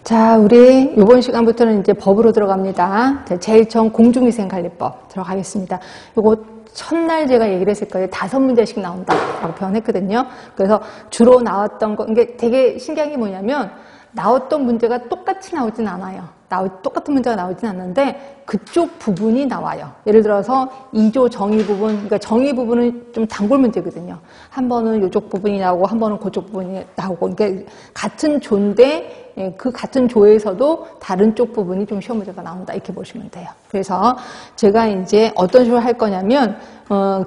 자, 우리 이번 시간부터는 이제 법으로 들어갑니다. 제일 처음 공중위생관리법 들어가겠습니다. 요거 첫날 제가 얘기를 했을 거예요. 5문제씩 나온다라고 표현했거든요. 그래서 주로 나왔던 거, 이게 되게 신기한 게 뭐냐면 나왔던 문제가 똑같이 나오진 않아요. 똑같은 문제가 나오진 않는데 그쪽 부분이 나와요. 예를 들어서 2조 정의 부분, 그러니까 정의 부분은 좀 단골 문제거든요. 한 번은 이쪽 부분이 나오고 한 번은 그쪽 부분이 나오고, 그러니까 같은 조인데 그 같은 조에서도 다른 쪽 부분이 좀 시험 문제가 나온다, 이렇게 보시면 돼요. 그래서 제가 이제 어떤 식으로 할 거냐면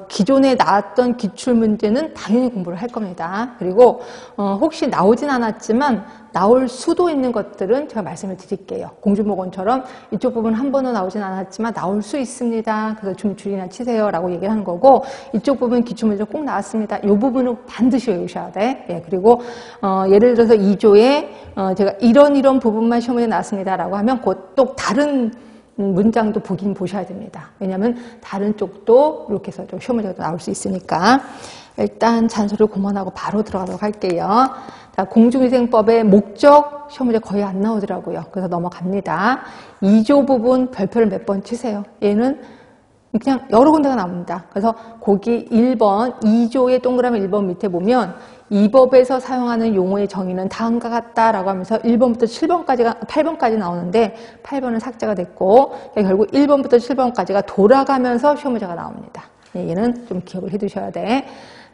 기존에 나왔던 기출 문제는 당연히 공부를 할 겁니다. 그리고 혹시 나오진 않았지만 나올 수도 있는 것들은 제가 말씀을 드릴게요. 공주보건처럼 이쪽 부분 한 번도 나오진 않았지만 나올 수 있습니다. 그래서 좀 줄이나 치세요 라고 얘기를 하는 거고, 이쪽 부분 기출문제 꼭 나왔습니다. 이 부분은 반드시 외우셔야 돼. 예, 그리고 예를 들어서 2조에 제가 이런 부분만 시험문제 나왔습니다 라고 하면 곧 또 다른 문장도 보긴 보셔야 됩니다. 왜냐하면 다른 쪽도 이렇게 해서 좀 시험 문제가 나올 수 있으니까. 일단 잔소리를 그만하고 바로 들어가도록 할게요. 자, 공중위생법의 목적 시험 문제 거의 안 나오더라고요. 그래서 넘어갑니다. 2조 부분 별표를 몇 번 치세요. 얘는 그냥 여러 군데가 나옵니다. 그래서 거기 1번, 2조의 동그라미 1번 밑에 보면 이 법에서 사용하는 용어의 정의는 다음과 같다라고 하면서 1번부터 8번까지 나오는데 8번은 삭제가 됐고, 결국 1번부터 7번까지가 돌아가면서 시험 문제가 나옵니다. 얘는 좀 기억을 해 두셔야 돼.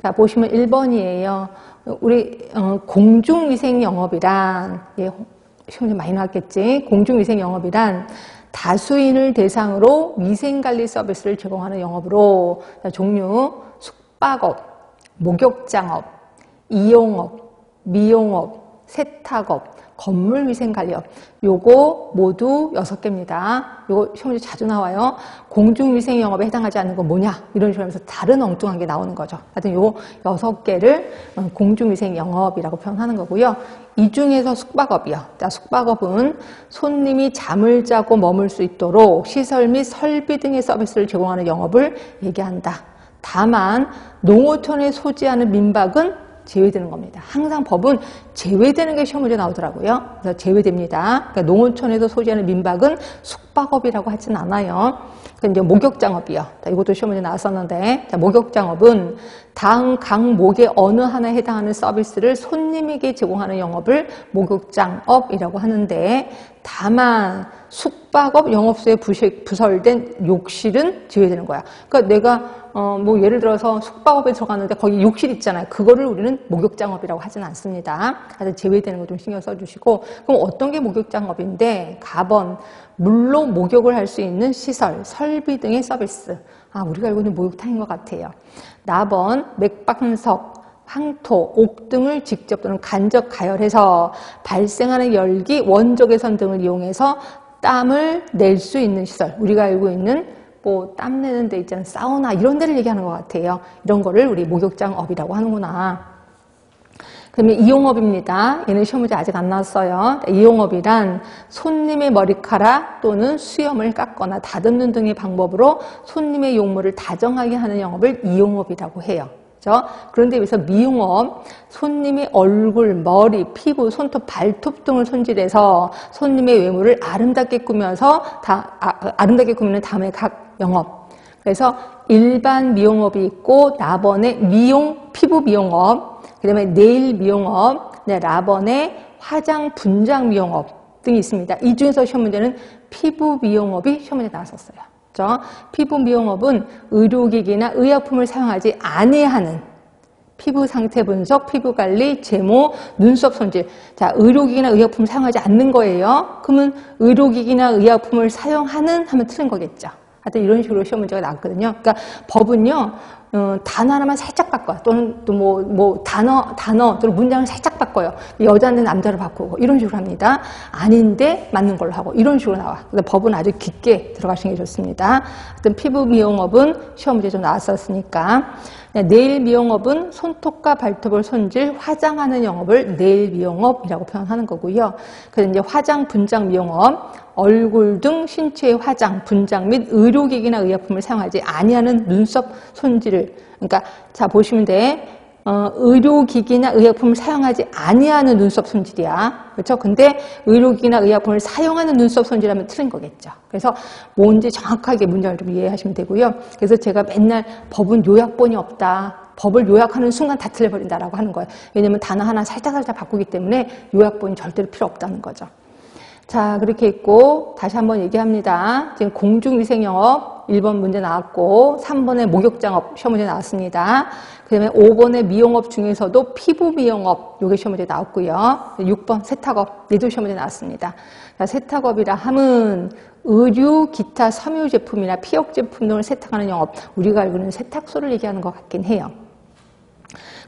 자, 보시면 1번이에요. 우리 공중위생영업이란, 시험 문제 많이 나왔겠지. 공중위생영업이란 다수인을 대상으로 위생관리 서비스를 제공하는 영업으로, 종류 숙박업, 목욕장업, 이용업, 미용업, 세탁업, 건물위생관리업, 요거 모두 6개입니다. 요거 시험 문제 자주 나와요. 공중위생영업에 해당하지 않는 건 뭐냐, 이런 식으로 하면서 다른 엉뚱한 게 나오는 거죠. 하여튼 요 6개를 공중위생영업이라고 표현하는 거고요. 이 중에서 숙박업이요. 자, 숙박업은 손님이 잠을 자고 머물 수 있도록 시설 및 설비 등의 서비스를 제공하는 영업을 얘기한다. 다만 농어촌에 소지하는 민박은 제외되는 겁니다. 항상 법은 제외되는 게 시험 문제 나오더라고요. 그래서 제외됩니다. 그러니까 농어촌에서 소지하는 민박은 숙박업이라고 하진 않아요. 이제 목욕장업이요. 자, 이것도 시험 문제 나왔었는데, 자, 목욕장업은 다음 각목의 어느 하나에 해당하는 서비스를 손님에게 제공하는 영업을 목욕장업이라고 하는데, 다만 숙박업 영업소에 부설된 욕실은 제외되는 거야. 그러니까 내가 뭐 예를 들어서 숙박업에 들어갔는데 거기 욕실 있잖아요. 그거를 우리는 목욕장업이라고 하진 않습니다. 그래서 제외되는 거 좀 신경 써주시고, 그럼 어떤 게 목욕장업인데, 가번 물로 목욕을 할 수 있는 시설, 설비 등의 서비스. 아, 우리가 알고 있는 목욕탕인 것 같아요. 나번 맥반석, 황토, 옥 등을 직접 또는 간접 가열해서 발생하는 열기, 원적외선 등을 이용해서 땀을 낼 수 있는 시설. 우리가 알고 있는 뭐 땀 내는 데 있잖아요. 사우나 이런 데를 얘기하는 것 같아요. 이런 거를 우리 목욕장업이라고 하는구나. 그러면 이용업입니다. 얘는 시험 문제 아직 안 나왔어요. 이용업이란 손님의 머리카락 또는 수염을 깎거나 다듬는 등의 방법으로 손님의 용모를 다정하게 하는 영업을 이용업이라고 해요. 그렇죠? 그런데 여기서 미용업, 손님의 얼굴, 머리, 피부, 손톱, 발톱 등을 손질해서 손님의 외모를 아름답게 꾸며서 아름답게 꾸미는 다음의 각 영업. 그래서 일반 미용업이 있고, 나번에 피부 미용업, 그 다음에 네일 미용업, 라번에 화장 분장 미용업 등이 있습니다. 이 중에서 시험 문제는 피부 미용업이 시험 문제 나왔었어요. 그렇죠? 피부 미용업은 의료기기나 의약품을 사용하지 아니하는 피부 상태 분석, 피부 관리, 제모, 눈썹 손질. 자, 의료기기나 의약품을 사용하지 않는 거예요. 그러면 의료기기나 의약품을 사용하는 하면 틀린 거겠죠. 하여튼 이런 식으로 시험 문제가 나왔거든요. 그러니까 법은요, 단어 하나만 살짝 바꿔요. 또는 또 단어 또는 문장을 살짝 바꿔요. 여자는 남자로 바꾸고 이런 식으로 합니다. 아닌데 맞는 걸로 하고 이런 식으로 나와. 그래서 법은 아주 깊게 들어가시는 게 좋습니다. 하여튼 피부 미용업은 시험 문제 좀 나왔었으니까. 네일 미용업은 손톱과 발톱을 손질, 화장하는 영업을 네일 미용업이라고 표현하는 거고요. 그래서 이제 화장 분장 미용업, 얼굴 등 신체의 화장, 분장 및 의료기기나 의약품을 사용하지 아니하는 눈썹 손질을, 그러니까 자 보시면 돼. 의료기기나 의약품을 사용하지 아니하는 눈썹 손질이야. 그렇죠? 근데 의료기기나 의약품을 사용하는 눈썹 손질하면 틀린 거겠죠. 그래서 뭔지 정확하게 문장을 좀 이해하시면 되고요. 그래서 제가 맨날 법은 요약본이 없다. 법을 요약하는 순간 다 틀려버린다라고 하는 거예요. 왜냐면 단어 하나 살짝 바꾸기 때문에 요약본이 절대로 필요 없다는 거죠. 자, 그렇게 있고 다시 한번 얘기합니다. 지금 공중위생영업 1번 문제 나왔고 3번에 목욕장업 시험 문제 나왔습니다. 그 다음에 5번에 미용업 중에서도 피부미용업 요게 시험 문제 나왔고요. 6번 세탁업 얘도 시험 문제 나왔습니다. 자, 세탁업이라 함은 의류, 기타 섬유 제품이나 피혁 제품 등을 세탁하는 영업, 우리가 알고 있는 세탁소를 얘기하는 것 같긴 해요.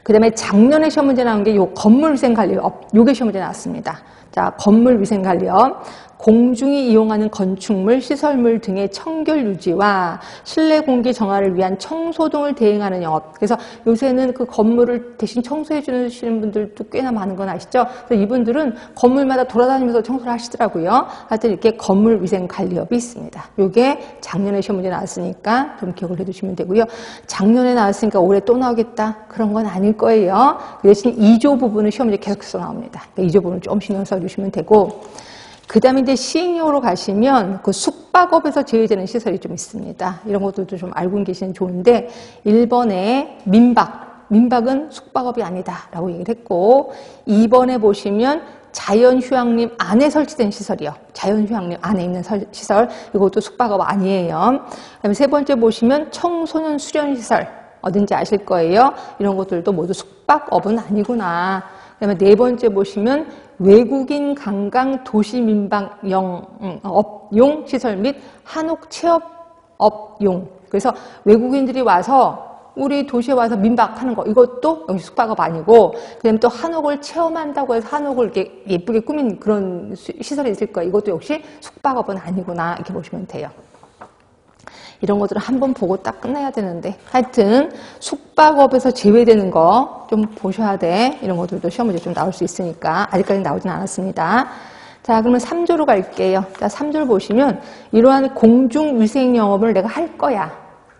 그 다음에 작년에 시험 문제 나온 게 요 건물위생관리업 요게 시험 문제 나왔습니다. 자, 건물위생관리업, 공중이 이용하는 건축물, 시설물 등의 청결 유지와 실내 공기 정화를 위한 청소 등을 대행하는 영업. 그래서 요새는 그 건물을 대신 청소해 주시는 분들도 꽤나 많은 건 아시죠? 그래서 이분들은 건물마다 돌아다니면서 청소를 하시더라고요. 하여튼 이렇게 건물위생관리업이 있습니다. 요게 작년에 시험 문제 나왔으니까 좀 기억을 해두시면 되고요. 작년에 나왔으니까 올해 또 나오겠다? 그런 건 아닐 거예요. 그 대신 2조 부분은 시험 문제 계속해서 나옵니다. 2조 부분을 좀 신경 써주시면 되고, 그 다음에 이제 시행령으로 가시면 그 숙박업에서 제외되는 시설이 좀 있습니다. 이런 것들도 좀 알고 계시면 좋은데 1번에 민박은 숙박업이 아니다라고 얘기를 했고 2번에 보시면 자연휴양림 안에 설치된 시설이요. 자연휴양림 안에 있는 시설 이것도 숙박업 아니에요. 그다음에 세 번째 보시면 청소년 수련시설 어딘지 아실 거예요. 이런 것들도 모두 숙박업은 아니구나. 그다음에 네 번째 보시면 외국인 관광 도시 민박업용 시설 및 한옥 체험업용. 그래서 외국인들이 와서 우리 도시에 와서 민박하는 거 이것도 역시 숙박업 아니고 그다음에 또 한옥을 체험한다고 해서 한옥을 이렇게 예쁘게 꾸민 그런 시설이 있을 거예요. 이것도 역시 숙박업은 아니구나 이렇게 보시면 돼요. 이런 것들은 한번 보고 딱 끝내야 되는데 하여튼 숙박업에서 제외되는 거 좀 보셔야 돼. 이런 것들도 시험 문제 좀 나올 수 있으니까 아직까지 나오진 않았습니다. 자, 그러면 3조로 갈게요. 자, 3조를 보시면 이러한 공중위생 영업을 내가 할 거야.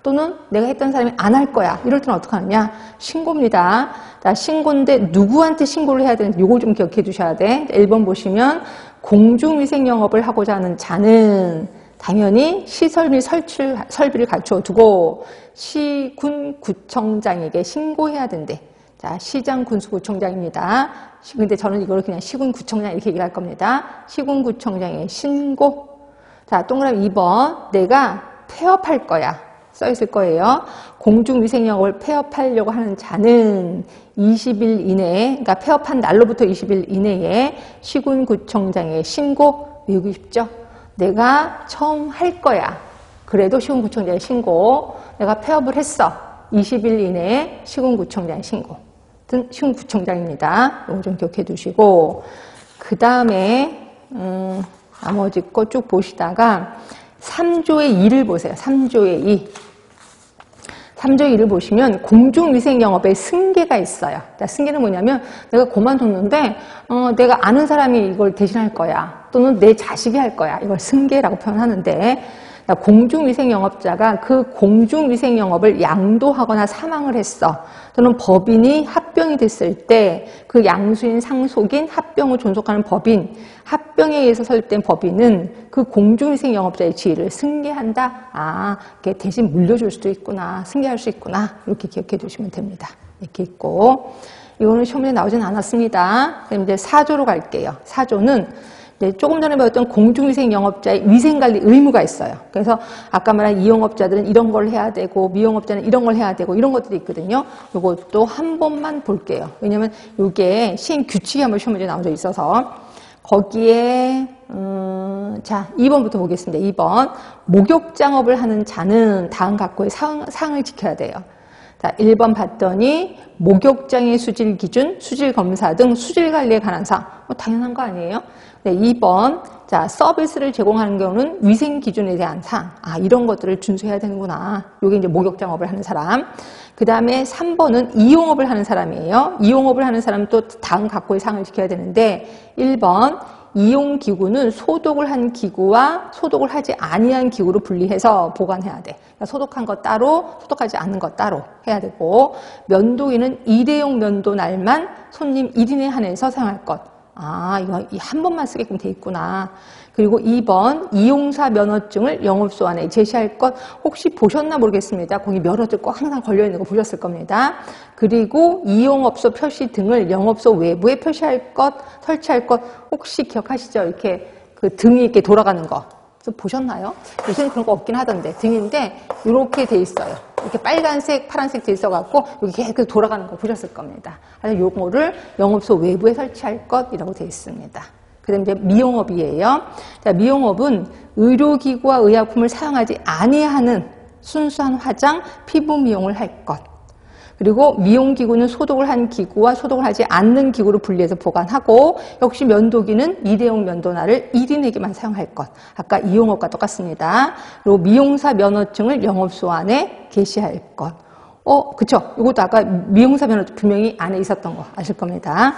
또는 내가 했던 사람이 안 할 거야. 이럴 때는 어떻게 하느냐? 신고입니다. 자, 신고인데 누구한테 신고를 해야 되는지 요거 좀 기억해 두셔야 돼. 1번 보시면 공중위생 영업을 하고자 하는 자는 당연히 시설 및 설비를 갖추어 두고 시군 구청장에게 신고해야 된대. 자, 시장 군수구청장입니다. 근데 저는 이걸 그냥 시군 구청장 이렇게 얘기할 겁니다. 시군 구청장에 신고. 자, 동그라미 2번. 내가 폐업할 거야. 써 있을 거예요. 공중위생영업을 폐업하려고 하는 자는 20일 이내에, 그러니까 폐업한 날로부터 20일 이내에 시군구청장에 신고. 외우기 쉽죠? 내가 처음 할 거야. 그래도 시군구청장에 신고. 내가 폐업을 했어. 20일 이내에 시군구청장에 신고. 시군구청장입니다. 이거 좀 기억해 두시고. 그 다음에, 나머지 거 쭉 보시다가 3조의 2를 보세요. 3조의 2. 3조의 2를 보시면 공중위생영업에 승계가 있어요. 승계는 뭐냐면 내가 그만뒀는데 내가 아는 사람이 이걸 대신할 거야. 또는 내 자식이 할 거야. 이걸 승계라고 표현하는데 공중위생영업자가 그 공중위생영업을 양도하거나 사망을 했어. 또는 법인이 합병이 됐을 때 그 양수인, 상속인, 합병을 존속하는 법인, 합병에 의해서 설립된 법인은 그 공중위생영업자의 지위를 승계한다. 아, 이게 대신 물려줄 수도 있구나. 승계할 수 있구나. 이렇게 기억해 두시면 됩니다. 이렇게 있고 이거는 시험에 나오진 않았습니다. 그럼 이제 4조로 갈게요. 4조는 조금 전에 배웠던 공중위생 영업자의 위생관리 의무가 있어요. 그래서 아까 말한 이용업자들은 이런 걸 해야 되고 미용업자는 이런 걸 해야 되고 이런 것들이 있거든요. 이것도 한 번만 볼게요. 왜냐하면 이게 시행 규칙이 한번 시험 문제 나온 적이 있어서 거기에 자 2번부터 보겠습니다. 2번 목욕장업을 하는 자는 다음 각고의 사항을 지켜야 돼요. 자, 1번 봤더니 목욕장의 수질 기준, 수질 검사 등 수질 관리에 관한 사항. 당연한 거 아니에요? 네, 2번. 자, 서비스를 제공하는 경우는 위생 기준에 대한 사항. 아, 이런 것들을 준수해야 되는구나. 요게 이제 목욕장업을 하는 사람. 그 다음에 3번은 이용업을 하는 사람이에요. 이용업을 하는 사람은 또 다음 각고의 사항을 지켜야 되는데 1번. 이용기구는 소독을 한 기구와 소독을 하지 아니한 기구로 분리해서 보관해야 돼. 그러니까 소독한 것 따로, 소독하지 않은 것 따로 해야 되고, 면도기는 일회용 면도날만 손님 1인에 한해서 사용할 것. 아, 이거 한 번만 쓰게끔 돼 있구나. 그리고 2번, 이용사 면허증을 영업소 안에 제시할 것. 혹시 보셨나 모르겠습니다. 거기 면허증 꼭 항상 걸려있는 거 보셨을 겁니다. 그리고 이용업소 표시 등을 영업소 외부에 표시할 것, 설치할 것. 혹시 기억하시죠? 이렇게 그 등이 이렇게 돌아가는 거. 보셨나요? 요새는 그런 거 없긴 하던데. 등인데, 이렇게 돼 있어요. 이렇게 빨간색, 파란색 돼 있어갖고, 여기 계속 돌아가는 거 보셨을 겁니다. 그래서 요거를 영업소 외부에 설치할 것이라고 돼 있습니다. 그 다음에 이제 미용업이에요. 자, 미용업은 의료기구와 의약품을 사용하지 아니하는 순수한 화장, 피부 미용을 할 것. 그리고 미용기구는 소독을 한 기구와 소독을 하지 않는 기구로 분리해서 보관하고, 역시 면도기는 일회용 면도날을 1인에게만 사용할 것. 아까 이용업과 똑같습니다. 그리고 미용사 면허증을 영업소 안에 게시할 것. 그쵸? 이것도 아까 미용사 면허증 분명히 안에 있었던 거 아실 겁니다.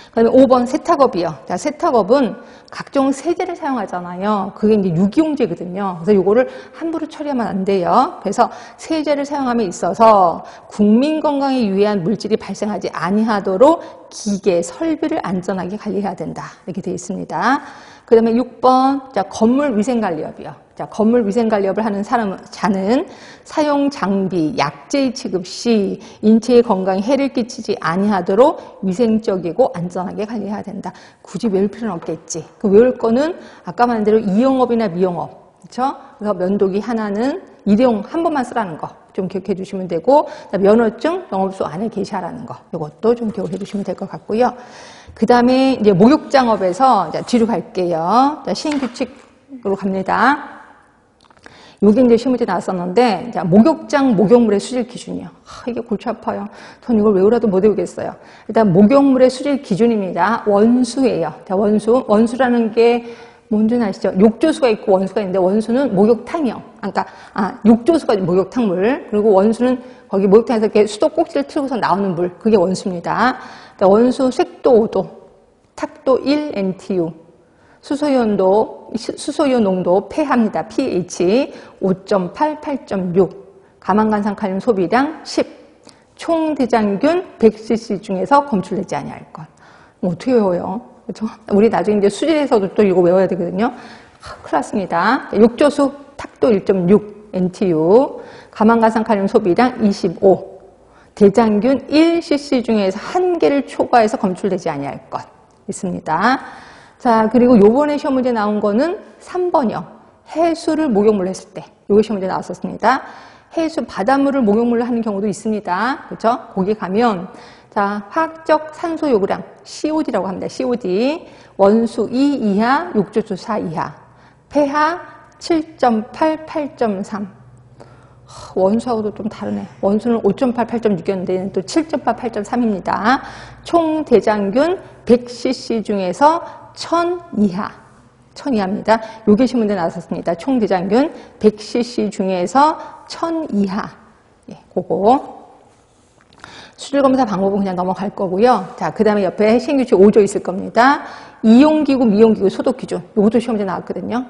그 다음에 5번 세탁업이요. 자, 세탁업은 각종 세제를 사용하잖아요. 그게 이제 유기용제거든요. 그래서 이거를 함부로 처리하면 안 돼요. 그래서 세제를 사용함에 있어서 국민 건강에 유해한 물질이 발생하지 아니하도록 기계, 설비를 안전하게 관리해야 된다. 이렇게 되어 있습니다. 그 다음에 6번, 자, 건물 위생관리업이요. 자, 건물 위생관리업을 하는 자는 사용 장비, 약제의 취급 시 인체의 건강에 해를 끼치지 아니하도록 위생적이고 안전하게 관리해야 된다. 굳이 외울 필요는 없겠지. 그 외울 거는 아까 말한 대로 이용업이나 미용업, 그렇죠? 그래서 면도기 하나는 일회용 한 번만 쓰라는 거 좀 기억해 주시면 되고, 면허증 영업소 안에 게시하라는 거, 이것도 좀 기억해 주시면 될 것 같고요. 그 다음에 이제 목욕장업에서 뒤로 갈게요. 자, 시행규칙으로 갑니다. 여기 이제 시험 문제 나왔었는데, 목욕장 목욕물의 수질 기준이요. 이게 골치 아파요. 전 이걸 외우라도 못 외우겠어요. 일단 목욕물의 수질 기준입니다. 원수예요. 자, 원수라는 게 뭔지는 아시죠? 욕조수가 있고 원수가 있는데, 원수는 목욕탕이요. 그러니까 욕조수가 목욕탕물, 그리고 원수는 거기 목욕탕에서 이렇게 수도 꼭지를 틀고서 나오는 물, 그게 원수입니다. 원수 색도 5도, 탁도 1 NTU. 수소이온 농도 폐합니다. pH 5.8, 8.6. 가망간산칼륨 소비량 10. 총 대장균 100cc 중에서 검출되지 아니할 것. 어떻게 외워요? 그렇죠? 우리 나중에 이제 수질에서도 또 이거 외워야 되거든요. 큰일 났습니다. 욕조수 탁도 1.6 NTU. 가망간산칼륨 소비량 25. 대장균 1cc 중에서 한 개를 초과해서 검출되지 아니할 것 있습니다. 자, 그리고 요번에 시험 문제 나온 거는 3번이요. 해수를 목욕물로 했을 때. 요게 시험 문제 나왔었습니다. 해수, 바닷물을 목욕물로 하는 경우도 있습니다. 그렇죠? 거기 가면, 자, 화학적 산소 요구량, COD라고 합니다. COD. 원수 2 이하, 욕조수 4 이하. pH 7.8, 8.3. 원수하고도 좀 다르네. 원수는 5.8, 8.6이었는데 얘는 또 7.8, 8.3입니다. 총 대장균 100cc 중에서 1000 이하. 1000 이하입니다. 요게 신문에 나왔었습니다. 총 대장균 100cc 중에서 1000 이하. 예, 그거. 수질검사 방법은 그냥 넘어갈 거고요. 자, 그 다음에 옆에 시행규칙 5조 있을 겁니다. 이용기구, 미용기구 소독 기준. 요것도 시험에 나왔거든요.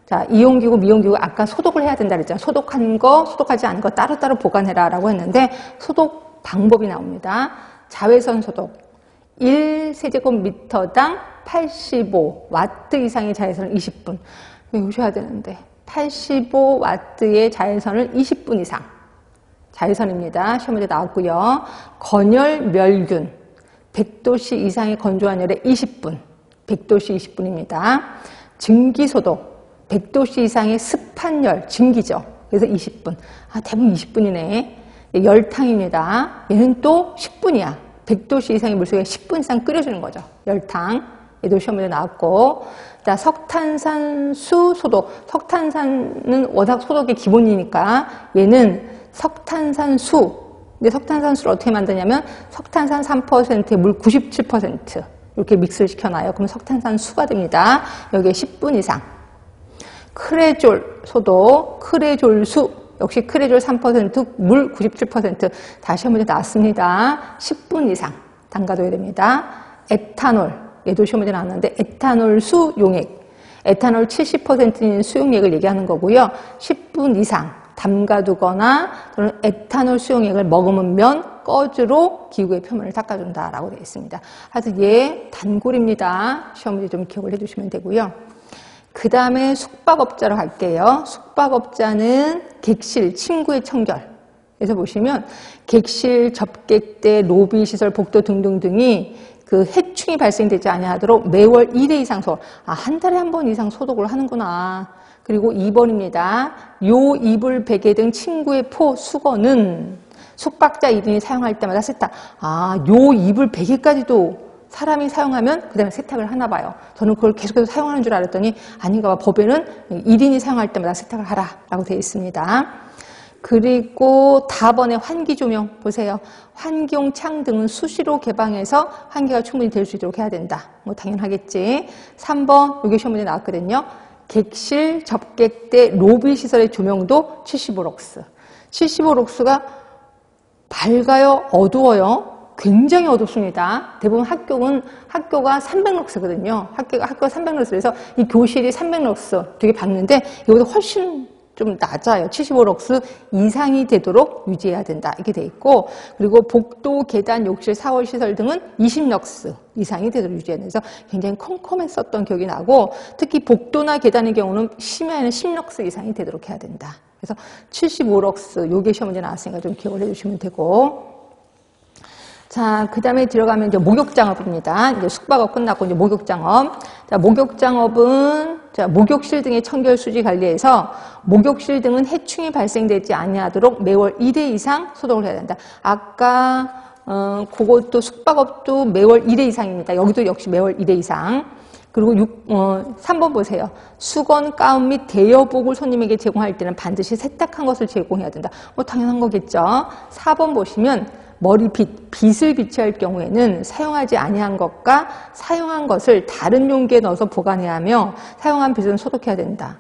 자, 이용기구, 미용기구 아까 소독을 해야 된다 그랬잖아요. 소독한 거, 소독하지 않은 거 따로따로 보관해라 라고 했는데 소독 방법이 나옵니다. 자외선 소독 1세제곱미터당 85와트 이상의 자외선을 20분. 외우셔야 되는데 85와트의 자외선을 20분 이상. 자외선입니다. 시험 문제 나왔고요. 건열 멸균 100도씨 이상의 건조한 열에 20분. 100도씨 20분입니다. 증기소독 100도씨 이상의 습한 열, 증기죠. 그래서 20분. 대부분 20분이네. 열탕입니다. 얘는 또 10분이야. 100도씨 이상의 물속에 10분 이상 끓여주는 거죠. 열탕. 얘도 시험 문제 나왔고. 자, 석탄산수 소독. 석탄산은 워낙 소독의 기본이니까 얘는 석탄산수. 근데 석탄산수를 어떻게 만드냐면 석탄산 3%에 물 97% 이렇게 믹스를 시켜놔요. 그러면 석탄산수가 됩니다. 여기에 10분 이상. 크레졸 소독, 크레졸수, 역시 크레졸 3%, 물 97%. 다시 한 번 나왔습니다. 10분 이상 담가둬야 됩니다. 에탄올, 얘도 시험 문제 나왔는데 에탄올 수용액, 에탄올 70%인 수용액을 얘기하는 거고요. 10분 이상 담가두거나 또는 에탄올 수용액을 머금으면 꺼즈로 기구의 표면을 닦아준다라고 되어 있습니다. 하여튼 얘 단골입니다. 시험 문제 좀 기억을 해주시면 되고요. 그 다음에 숙박업자로 갈게요. 숙박업자는 객실, 침구의 청결. 그래서 보시면 객실, 접객대, 로비 시설, 복도 등등등이 그 해충이 발생되지 아니하도록 매월 1회 이상 소독. 한 달에 한 번 이상 소독을 하는구나. 그리고 2번입니다. 요 이불, 베개 등 침구의 포, 수건은 숙박자 1인이 사용할 때마다 세탁. 요 이불, 베개까지도 사람이 사용하면 그 다음에 세탁을 하나 봐요. 저는 그걸 계속해서 사용하는 줄 알았더니 아닌가 봐. 법에는 1인이 사용할 때마다 세탁을 하라라고 되어 있습니다. 그리고 다번에 환기 조명 보세요. 환경 창 등은 수시로 개방해서 환기가 충분히 될 수 있도록 해야 된다. 뭐 당연하겠지. 3번 여기 시험 문제 나왔거든요. 객실, 접객대, 로비 시설의 조명도 75럭스. 75럭스가 밝아요? 어두워요? 굉장히 어둡습니다. 대부분 학교가 300럭스거든요. 학교가 300럭스라서 이 교실이 300럭스 되게 밝는데 이거보다 훨씬 좀 낮아요. 75럭스 이상이 되도록 유지해야 된다. 이렇게 돼 있고, 그리고 복도, 계단, 욕실, 샤워 시설 등은 20럭스 이상이 되도록 유지해야 돼서 굉장히 컴컴했었던 기억이 나고, 특히 복도나 계단의 경우는 심야에는 10럭스 이상이 되도록 해야 된다. 그래서 75럭스 요게 시험 문제 나왔으니까 좀 기억을 해주시면 되고. 자, 그 다음에 들어가면 이제 목욕장업입니다. 이제 숙박업 끝났고 이제 목욕장업. 자, 목욕장업은 목욕실 등의 청결 수지 관리에서 목욕실 등은 해충이 발생되지 아니하도록 매월 1회 이상 소독을 해야 된다. 아까 그것도 숙박업도 매월 1회 이상입니다. 여기도 역시 매월 1회 이상. 그리고 3번 보세요. 수건, 가운 및 대여복을 손님에게 제공할 때는 반드시 세탁한 것을 제공해야 된다. 뭐 당연한 거겠죠. 4번 보시면 빗을 비치할 경우에는 사용하지 아니한 것과 사용한 것을 다른 용기에 넣어서 보관해야 하며 사용한 빗은 소독해야 된다.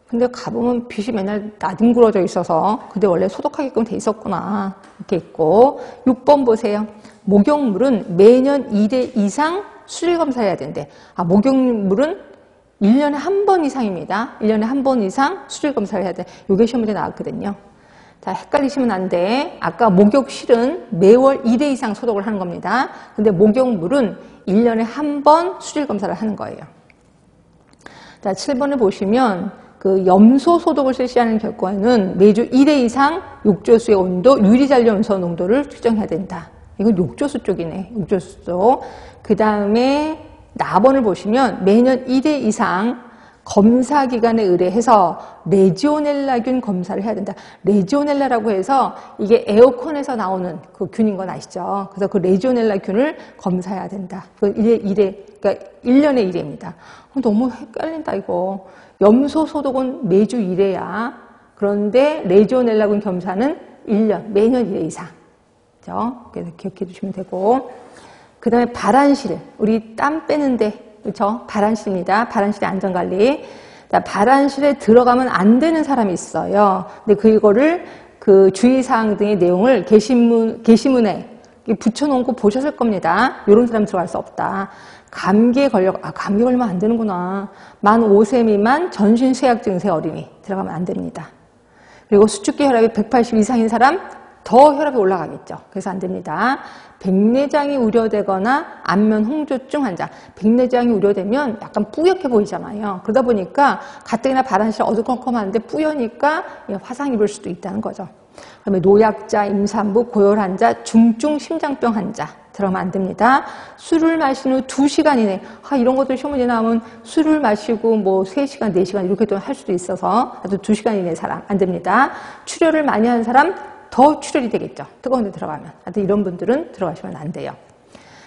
근데 가보면 빗이 맨날 나뒹굴어져 있어서 근데 원래 소독하게끔 돼 있었구나. 이렇게 있고 6번 보세요. 목욕물은 매년 1회 이상 수질 검사해야 된대. 목욕물은 1년에 한 번 이상입니다. 1년에 한 번 이상 수질 검사를 해야 돼. 요게 시험 문제 나왔거든요. 자, 헷갈리시면 안 돼. 아까 목욕실은 매월 1회 이상 소독을 하는 겁니다. 근데 목욕물은 1년에 한 번 수질 검사를 하는 거예요. 자, 7번을 보시면 그 염소 소독을 실시하는 결과에는 매주 1회 이상 욕조수의 온도, 유리잔염소 농도를 측정해야 된다. 이건 욕조수 쪽이네. 욕조수 쪽. 그 다음에 나번을 보시면 매년 1회 이상 검사 기관에 의뢰해서 레지오넬라균 검사를 해야 된다. 레지오넬라라고 해서 이게 에어컨에서 나오는 그 균인 건 아시죠? 그래서 그 레지오넬라균을 검사해야 된다. 그 1년에 1회입니다. 너무 헷갈린다 이거. 염소 소독은 매주 1회야. 그런데 레지오넬라균 검사는 1년, 매년 1회 이상. 그렇죠? 그래서 기억해 주시면 되고. 그 다음에 발안실, 우리 땀 빼는데 그렇죠? 발안실입니다. 발안실의 안전관리. 발안실에 들어가면 안 되는 사람이 있어요. 근데 그거를 그 주의사항 등의 내용을 게시문에 붙여놓은 거 보셨을 겁니다. 이런 사람 들어갈 수 없다. 감기에 걸리면 안 되는구나. 만 5세 미만 전신쇠약 증세 어린이 들어가면 안 됩니다. 그리고 수축기 혈압이 180 이상인 사람 더 혈압이 올라가겠죠. 그래서 안 됩니다. 백내장이 우려되거나 안면 홍조증 환자. 백내장이 우려되면 약간 뿌옇게 보이잖아요. 그러다 보니까 가뜩이나 발안실 어두컴컴한데 뿌여니까 화상 입을 수도 있다는 거죠. 그다음에 노약자, 임산부, 고열 환자, 중증 심장병 환자 들어가면 안 됩니다. 술을 마신 후 2시간 이내. 이런 것들 시험 문제 나오면 술을 마시고 뭐 3시간, 4시간 이렇게도 할 수도 있어서 아주 2시간 이내 사람 안 됩니다. 출혈을 많이 하는 사람 더 출혈이 되겠죠. 뜨거운 데 들어가면. 하여튼 이런 분들은 들어가시면 안 돼요.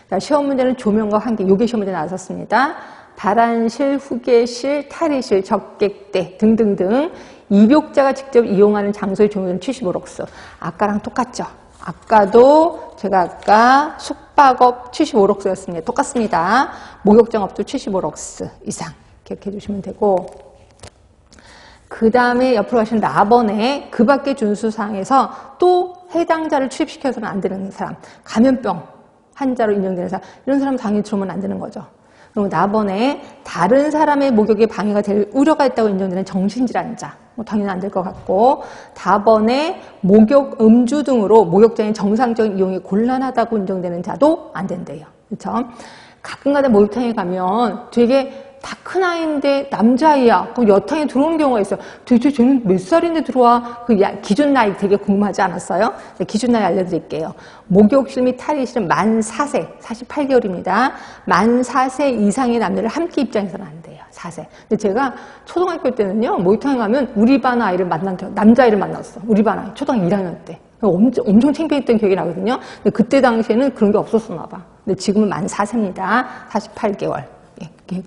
자, 시험 문제는 조명과 환기. 요게 시험 문제 나왔었습니다. 발안실, 후계실, 탈의실, 적객대 등등등 입욕자가 직접 이용하는 장소의 조명은 75럭스. 아까랑 똑같죠. 아까도 제가 아까 숙박업 75럭스였습니다. 똑같습니다. 목욕장업도 75럭스 이상 기억해 주시면 되고, 그 다음에 옆으로 가시면 나번에 그 밖의 준수사항에서 또 해당자를 출입시켜서는 안 되는 사람, 감염병 환자로 인정되는 사람, 이런 사람 당연히 들어오면 안 되는 거죠. 그리고 나번에 다른 사람의 목욕에 방해가 될 우려가 있다고 인정되는 정신질환자. 당연히 안 될 것 같고, 다번에 목욕, 음주 등으로 목욕장의 정상적인 이용이 곤란하다고 인정되는 자도 안 된대요. 그렇죠? 가끔가다 목욕탕에 가면 되게 다 큰 아이인데 남자아이야. 그럼 여탕에 들어오는 경우가 있어요. 도대체 쟤는 몇 살인데 들어와? 그 기준 나이 되게 궁금하지 않았어요? 기준 나이 알려드릴게요. 목욕실 및 탈의실은 만 4세, 48개월입니다. 만 4세 이상의 남녀를 함께 입장해서는 안 돼요. 4세. 근데 제가 초등학교 때는요, 목욕탕에 가면 우리 반 아이를 남자아이를 만났어. 우리 반 아이. 초등학교 1학년 때. 엄청 창피했던 기억이 나거든요. 근데 그때 당시에는 그런 게 없었었나 봐. 근데 지금은 만 4세입니다. 48개월.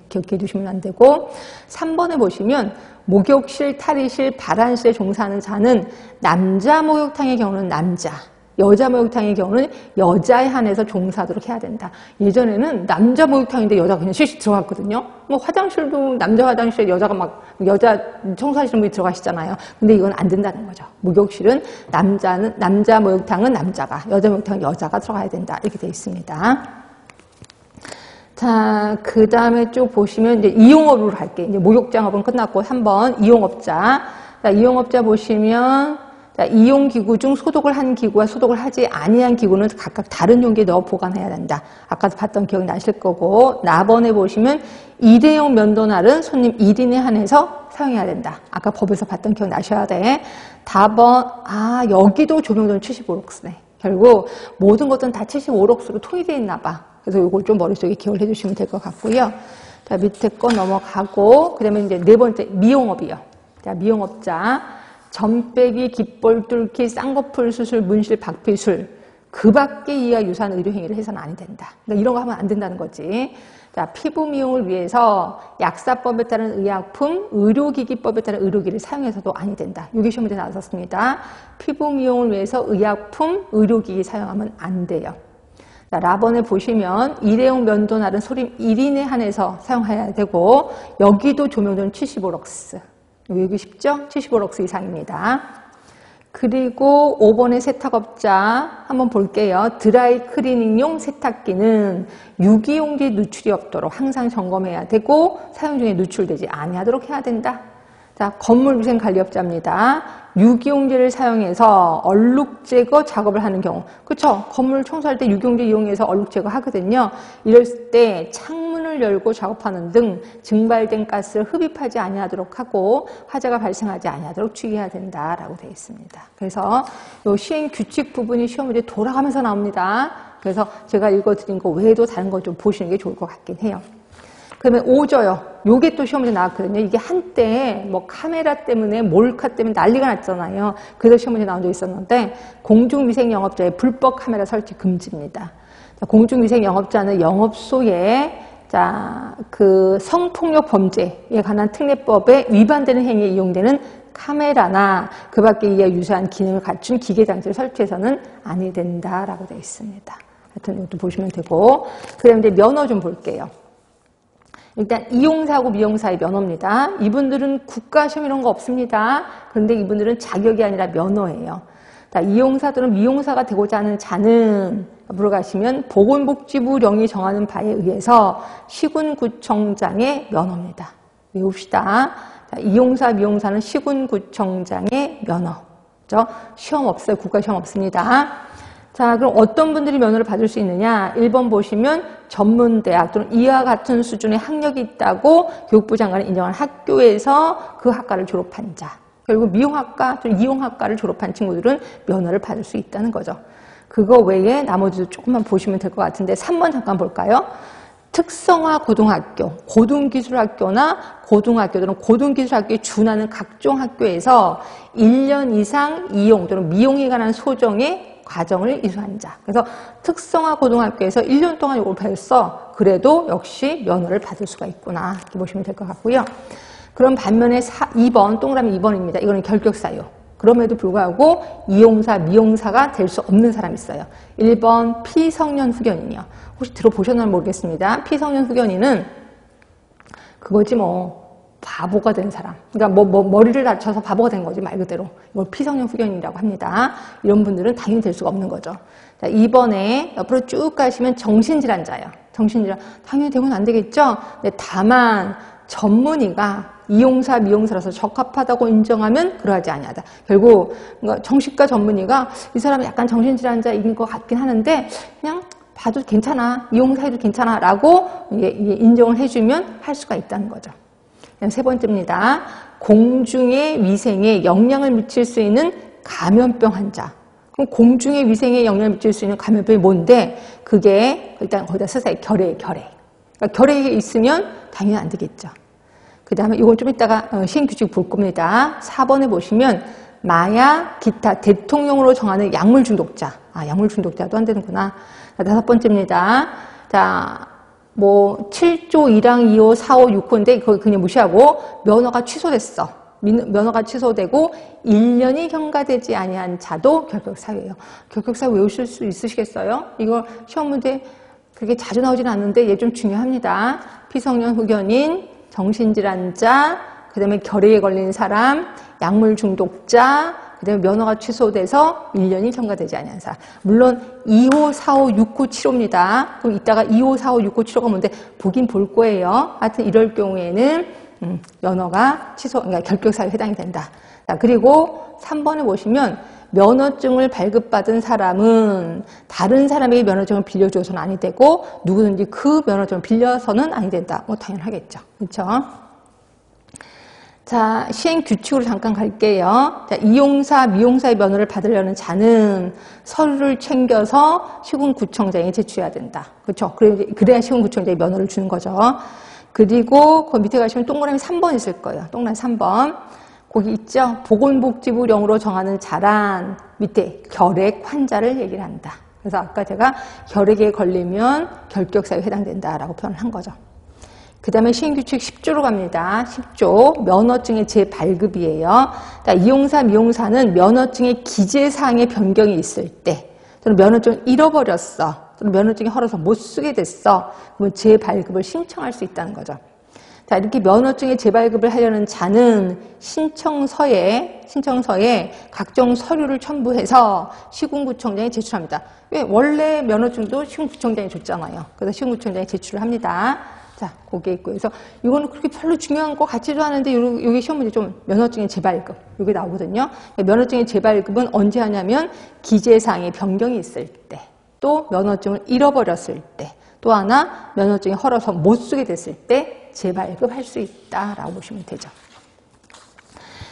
기억해 두시면 안 되고, 3번에 보시면 목욕실, 탈의실, 발안실에 종사하는 자는 남자 목욕탕의 경우는 남자, 여자 목욕탕의 경우는 여자에 한해서 종사하도록 해야 된다. 예전에는 남자 목욕탕인데 여자가 그냥 실시 들어갔거든요. 뭐 화장실도 남자 화장실에 여자 청소하시는 분이 들어가시잖아요. 근데 이건 안 된다는 거죠. 목욕실은 남자 목욕탕은 남자가, 여자 목욕탕은 여자가 들어가야 된다. 이렇게 되어 있습니다. 자, 그 다음에 쭉 보시면 이제 이용업으로 갈게요. 이제 목욕장업은 끝났고 3번 이용업자. 자, 이용업자 보시면 자, 이용기구 중 소독을 한 기구와 소독을 하지 아니한 기구는 각각 다른 용기에 넣어 보관해야 된다. 아까도 봤던 기억이 나실 거고, 나번에 보시면 일회용 면도날은 손님 1인에 한해서 사용해야 된다. 아까 법에서 봤던 기억 나셔야 돼. 다번, 여기도 조명도는 75록스네. 결국 모든 것들은 다 75록스로 통일되어 있나 봐. 그래서 이걸 좀 머릿속에 기억을 해주시면 될 것 같고요. 자, 밑에 거 넘어가고, 그 다음에 이제 네 번째, 미용업이요. 자, 미용업자. 점 빼기, 깃볼 뚫기, 쌍꺼풀 수술, 문실, 박피술. 그 밖에 이하 유사한 의료행위를 해서는 안 된다. 그러니까 이런 거 하면 안 된다는 거지. 자, 피부 미용을 위해서 약사법에 따른 의약품, 의료기기법에 따른 의료기를 사용해서도 아니 된다. 이게 시험문제 나왔었습니다. 피부 미용을 위해서 의약품, 의료기기 사용하면 안 돼요. 자, 라번에 보시면 일회용 면도날은 소림 1인에 한해서 사용해야 되고, 여기도 조명도는 75럭스. 여기 쉽죠? 75럭스 이상입니다. 그리고 5번의 세탁업자 한번 볼게요. 드라이 클리닝용 세탁기는 유기용지 누출이 없도록 항상 점검해야 되고, 사용 중에 누출되지 아니하도록 해야 된다. 자, 건물위생관리업자입니다. 유기용제를 사용해서 얼룩 제거 작업을 하는 경우. 그쵸? 건물 청소할 때 유기용제 이용해서 얼룩 제거 하거든요. 이럴 때 창문을 열고 작업하는 등 증발된 가스를 흡입하지 아니하도록 하고 화재가 발생하지 아니하도록 주의해야 된다라고 되어 있습니다. 그래서 이 시행 규칙 부분이 시험 문제 돌아가면서 나옵니다. 그래서 제가 읽어드린 거 외에도 다른 거 좀 보시는 게 좋을 것 같긴 해요. 그러면 5조요. 요게 또 시험 문제 나왔거든요. 이게 한때 뭐 카메라 때문에 몰카 때문에 난리가 났잖아요. 그래서 시험 문제 나온 적 있었는데, 공중위생 영업자의 불법 카메라 설치 금지입니다. 자, 공중위생 영업자는 영업소에 그 성폭력 범죄에 관한 특례법에 위반되는 행위에 이용되는 카메라나 그 밖에 이에 유사한 기능을 갖춘 기계 장치를 설치해서는 아니 된다라고 되어 있습니다. 하여튼 이것도 보시면 되고, 그다음에 이제 면허 좀 볼게요. 일단 이용사하고 미용사의 면허입니다. 이분들은 국가시험 이런 거 없습니다. 그런데 이분들은 자격이 아니라 면허예요. 자, 이용사 또는 미용사가 되고자 하는 자는 앞으로 가시면 보건복지부령이 정하는 바에 의해서 시군구청장의 면허입니다. 외웁시다. 자, 이용사, 미용사는 시군구청장의 면허. 그렇죠? 시험 없어요. 국가시험 없습니다. 자, 그럼 어떤 분들이 면허를 받을 수 있느냐? 1번 보시면 전문대학 또는 이와 같은 수준의 학력이 있다고 교육부 장관이 인정한 학교에서 그 학과를 졸업한 자. 결국 미용학과 또는 이용학과를 졸업한 친구들은 면허를 받을 수 있다는 거죠. 그거 외에 나머지도 조금만 보시면 될 것 같은데 3번 잠깐 볼까요? 특성화 고등학교, 고등기술학교나 고등학교 또는 고등기술학교에 준하는 각종 학교에서 1년 이상 이용 또는 미용에 관한 소정의 과정을 이수한 자. 그래서 특성화 고등학교에서 1년 동안 이걸 배웠어. 그래도 역시 면허를 받을 수가 있구나. 이렇게 보시면 될 것 같고요. 그럼 반면에 2번, 동그라미 2번입니다. 이거는 결격사유. 그럼에도 불구하고 이용사, 미용사가 될 수 없는 사람이 있어요. 1번 피성년 후견인이요. 혹시 들어보셨나 모르겠습니다. 피성년 후견인은 그거지 뭐. 바보가 된 사람. 그러니까 머리를 다쳐서 바보가 된 거지, 말 그대로. 이걸 피성년 후견인이라고 합니다. 이런 분들은 당연히 될 수가 없는 거죠. 자, 2번에 옆으로 쭉 가시면 정신질환자예요. 정신질환 당연히 되면 안 되겠죠. 근데 다만 전문의가 이용사, 미용사라서 적합하다고 인정하면 그러하지 아니하다. 결국 정신과 전문의가 이 사람은 약간 정신질환자인 것 같긴 하는데 그냥 봐도 괜찮아, 이용사 해도 괜찮아 라고 인정을 해주면 할 수가 있다는 거죠. 세 번째입니다. 공중의 위생에 영향을 미칠 수 있는 감염병 환자. 그럼 공중의 위생에 영향을 미칠 수 있는 감염병이 뭔데? 그게 일단 거기다 쓰세요. 결핵. 그러니까 결핵이 있으면 당연히 안 되겠죠. 그 다음에 이건 좀 이따가 시행규칙 볼 겁니다. 4번에 보시면 마약, 기타, 대통령으로 정하는 약물 중독자. 약물 중독자도 안 되는구나. 5번째입니다. 자, 7조 1항 2호 4호 6호인데 그거 그냥 무시하고 면허가 취소됐어. 면허가 취소되고 1년이 경과되지 아니한 자도 결격사유예요. 결격사유 외우실 수 있으시겠어요? 이거 시험 문제 그렇게 자주 나오진 않는데 얘 좀 중요합니다. 피성년 후견인, 정신질환자, 그 다음에 결핵에 걸린 사람, 약물 중독자, 그 다음에 면허가 취소돼서 1년이 경과되지 아니한 사람. 물론 2호, 4호, 6호, 7호입니다. 그럼 이따가 2호, 4호, 6호, 7호가 뭔데 보긴 볼 거예요. 하여튼 이럴 경우에는 면허가 취소, 그러니까 결격사유에 해당이 된다. 자, 그리고 3번에 보시면 면허증을 발급받은 사람은 다른 사람에게 면허증을 빌려줘서는 아니 되고 누구든지 그 면허증을 빌려서는 아니 된다. 당연하겠죠. 그렇죠? 자, 시행 규칙으로 잠깐 갈게요. 자, 이용사, 미용사의 면허를 받으려는 자는 서류를 챙겨서 시군구청장에 제출해야 된다. 그렇죠? 그래야 시군구청장이 면허를 주는 거죠. 그리고 그 밑에 가시면 동그라미 3번 있을 거예요. 동그라미 3번. 거기 있죠? 보건복지부령으로 정하는 자란 밑에 결핵 환자를 얘기를 한다. 그래서 아까 제가 결핵에 걸리면 결격사유에 해당된다라고 표현을 한 거죠. 그 다음에 시행규칙 10조로 갑니다. 10조 면허증의 재발급이에요. 그러니까 이용사, 미용사는 면허증의 기재사항의 변경이 있을 때 또는 면허증을 잃어버렸어. 또는 면허증이 헐어서 못 쓰게 됐어. 그러면 재발급을 신청할 수 있다는 거죠. 자, 이렇게 면허증의 재발급을 하려는 자는 신청서에 각종 서류를 첨부해서 시군구청장에 제출합니다. 왜? 원래 면허증도 시군구청장이 줬잖아요. 그래서 시군구청장에 제출을 합니다. 자, 거기에 있고. 그래서 이거는 그렇게 별로 중요한 것 같지도 않은데, 여기 시험 문제 좀 면허증의 재발급. 이게 나오거든요. 면허증의 재발급은 언제 하냐면, 기재사항의 변경이 있을 때, 또 면허증을 잃어버렸을 때, 또 하나 면허증이 헐어서 못 쓰게 됐을 때 재발급할 수 있다라고 보시면 되죠.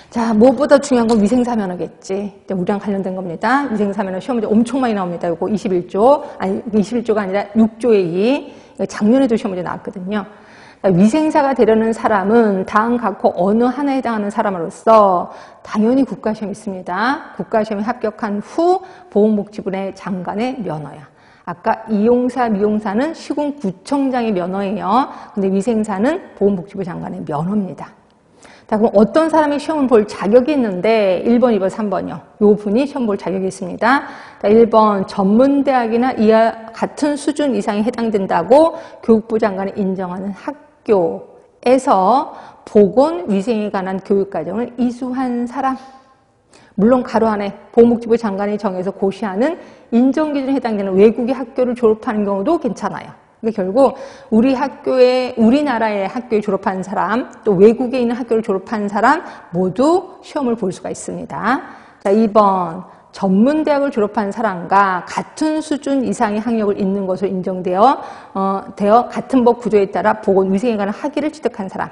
자, 무엇보다 중요한 건 위생사면허겠지. 우리랑 관련된 겁니다. 위생사면허 시험 문제 엄청 많이 나옵니다. 이거 21조가 아니라 6조의 2. 작년에도 시험 문제 나왔거든요. 위생사가 되려는 사람은 다음 각호 어느 하나에 해당하는 사람으로서 당연히 국가시험이 있습니다. 국가시험에 합격한 후 보건복지부의 장관의 면허야. 아까 이용사, 미용사는 시군구청장의 면허예요. 근데 위생사는 보건복지부 장관의 면허입니다. 자, 그럼 어떤 사람이 시험을 볼 자격이 있는데 1번, 2번, 3번이요. 요 분이 시험 볼 자격이 있습니다. 자, 1번 전문대학이나 이와 같은 수준 이상에 해당된다고 교육부 장관이 인정하는 학교에서 보건위생에 관한 교육과정을 이수한 사람. 물론 가로 안에 보건복지부 장관이 정해서 고시하는 인정기준에 해당되는 외국의 학교를 졸업하는 경우도 괜찮아요. 그러니까 결국 우리나라의 학교에 졸업한 사람, 또 외국에 있는 학교를 졸업한 사람 모두 시험을 볼 수가 있습니다. 자, 2번 전문대학을 졸업한 사람과 같은 수준 이상의 학력을 있는 것으로 인정되어 같은 법 구조에 따라 보건위생에 관한 학위를 취득한 사람.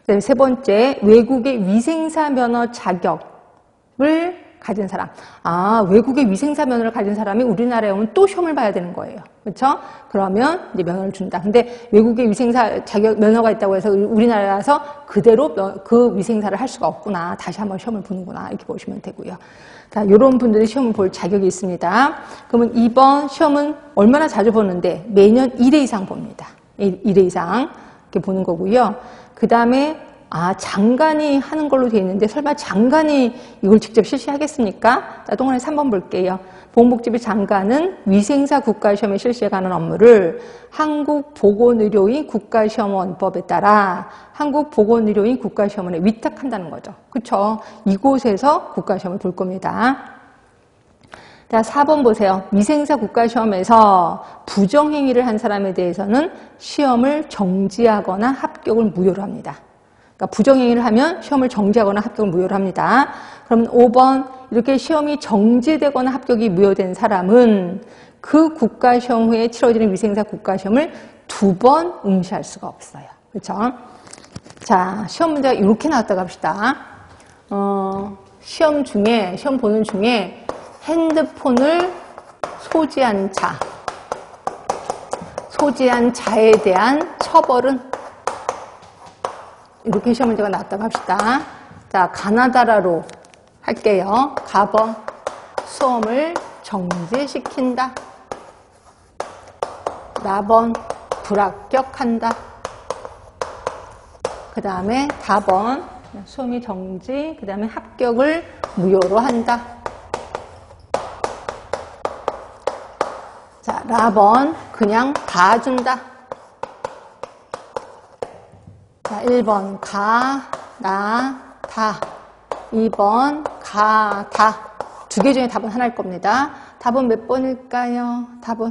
그다음에 세 번째, 외국의 위생사 면허 자격을 가진 사람. 외국의 위생사 면허를 가진 사람이 우리나라에 오면 또 시험을 봐야 되는 거예요. 그렇죠? 그러면 이제 면허를 준다. 근데 외국의 위생사 자격 면허가 있다고 해서 우리나라에서 그대로 그 위생사를 할 수가 없구나. 다시 한번 시험을 보는구나. 이렇게 보시면 되고요. 자, 이런 분들이 시험을 볼 자격이 있습니다. 그러면 이번 시험은 얼마나 자주 보는데 매년 1회 이상 봅니다. 1회 이상 이렇게 보는 거고요. 그 다음에 장관이 하는 걸로 되어 있는데 설마 장관이 이걸 직접 실시하겠습니까? 자, 동그라미 3번 볼게요. 보건복지부 장관은 위생사 국가시험에 실시해가는 업무를 한국보건의료인 국가시험원법에 따라 한국보건의료인 국가시험원에 위탁한다는 거죠. 그렇죠? 이곳에서 국가시험을 볼 겁니다. 자, 4번 보세요. 위생사 국가시험에서 부정행위를 한 사람에 대해서는 시험을 정지하거나 합격을 무효로 합니다. 그러니까 부정행위를 하면 시험을 정지하거나 합격을 무효로 합니다. 그럼 5번 이렇게 시험이 정지되거나 합격이 무효된 사람은 그 국가시험 후에 치러지는 위생사 국가시험을 2번 응시할 수가 없어요. 그렇죠? 자, 시험 문제가 이렇게 나왔다고 합시다. 시험 보는 중에 핸드폰을 소지한 자에 대한 처벌은 이렇게 시험 문제가 나왔다고 합시다. 자, 가나다라로 할게요. 가번 수험을 정지시킨다. 라번 불합격한다. 그 다음에 다번 수험이 정지, 그 다음에 합격을 무효로 한다. 자, 라번 그냥 봐준다. 자, 1번 가, 나, 다. 2번 가, 다. 두 개 중에 답은 하나일 겁니다. 답은 몇 번일까요? 답은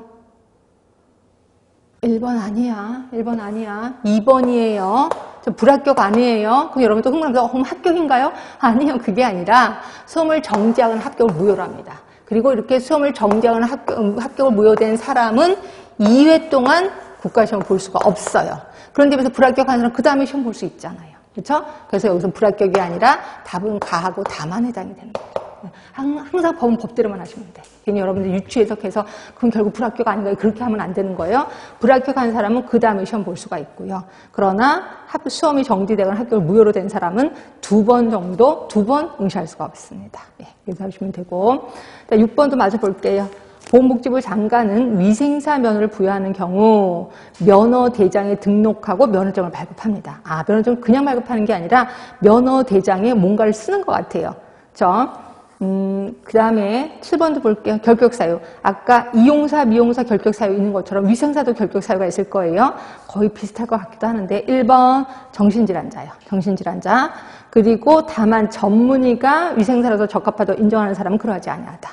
1번 아니야. 1번 아니야. 2번이에요. 저 불합격 아니에요. 그럼 여러분도 흥분하면서 그럼 합격인가요? 아니요. 그게 아니라 수험을 정지하거나 합격을 무효로 합니다. 그리고 이렇게 수험을 정지하거나 합격을 무효된 사람은 2회 동안 국가시험을 볼 수가 없어요. 그런데 그래서 불합격한 사람은 그 다음에 시험 볼 수 있잖아요. 그렇죠? 그래서 여기서 불합격이 아니라 답은 가하고 다만 해당이 되는 거예요. 항상 법은 법대로만 하시면 돼. 괜히 여러분들 유추 해석해서 그럼 결국 불합격 아닌가요? 그렇게 하면 안 되는 거예요. 불합격한 사람은 그 다음에 시험 볼 수가 있고요. 그러나 수험이 정지되거나 합격을 무효로 된 사람은 2번 응시할 수가 없습니다. 예, 그래서 하시면 되고. 자, 6번도 마저 볼게요. 보건복지부 장관은 위생사 면허를 부여하는 경우 면허대장에 등록하고 면허증을 발급합니다. 아, 면허증을 그냥 발급하는 게 아니라 면허대장에 뭔가를 쓰는 것 같아요. 그렇죠? 그 다음에 7번도 볼게요. 결격사유. 아까 이용사, 미용사 결격사유 있는 것처럼 위생사도 결격사유가 있을 거예요. 거의 비슷할 것 같기도 하는데 1번 정신질환자요. 정신질환자. 그리고 다만 전문의가 위생사로서 적합하다고 인정하는 사람은 그러하지 아니하다.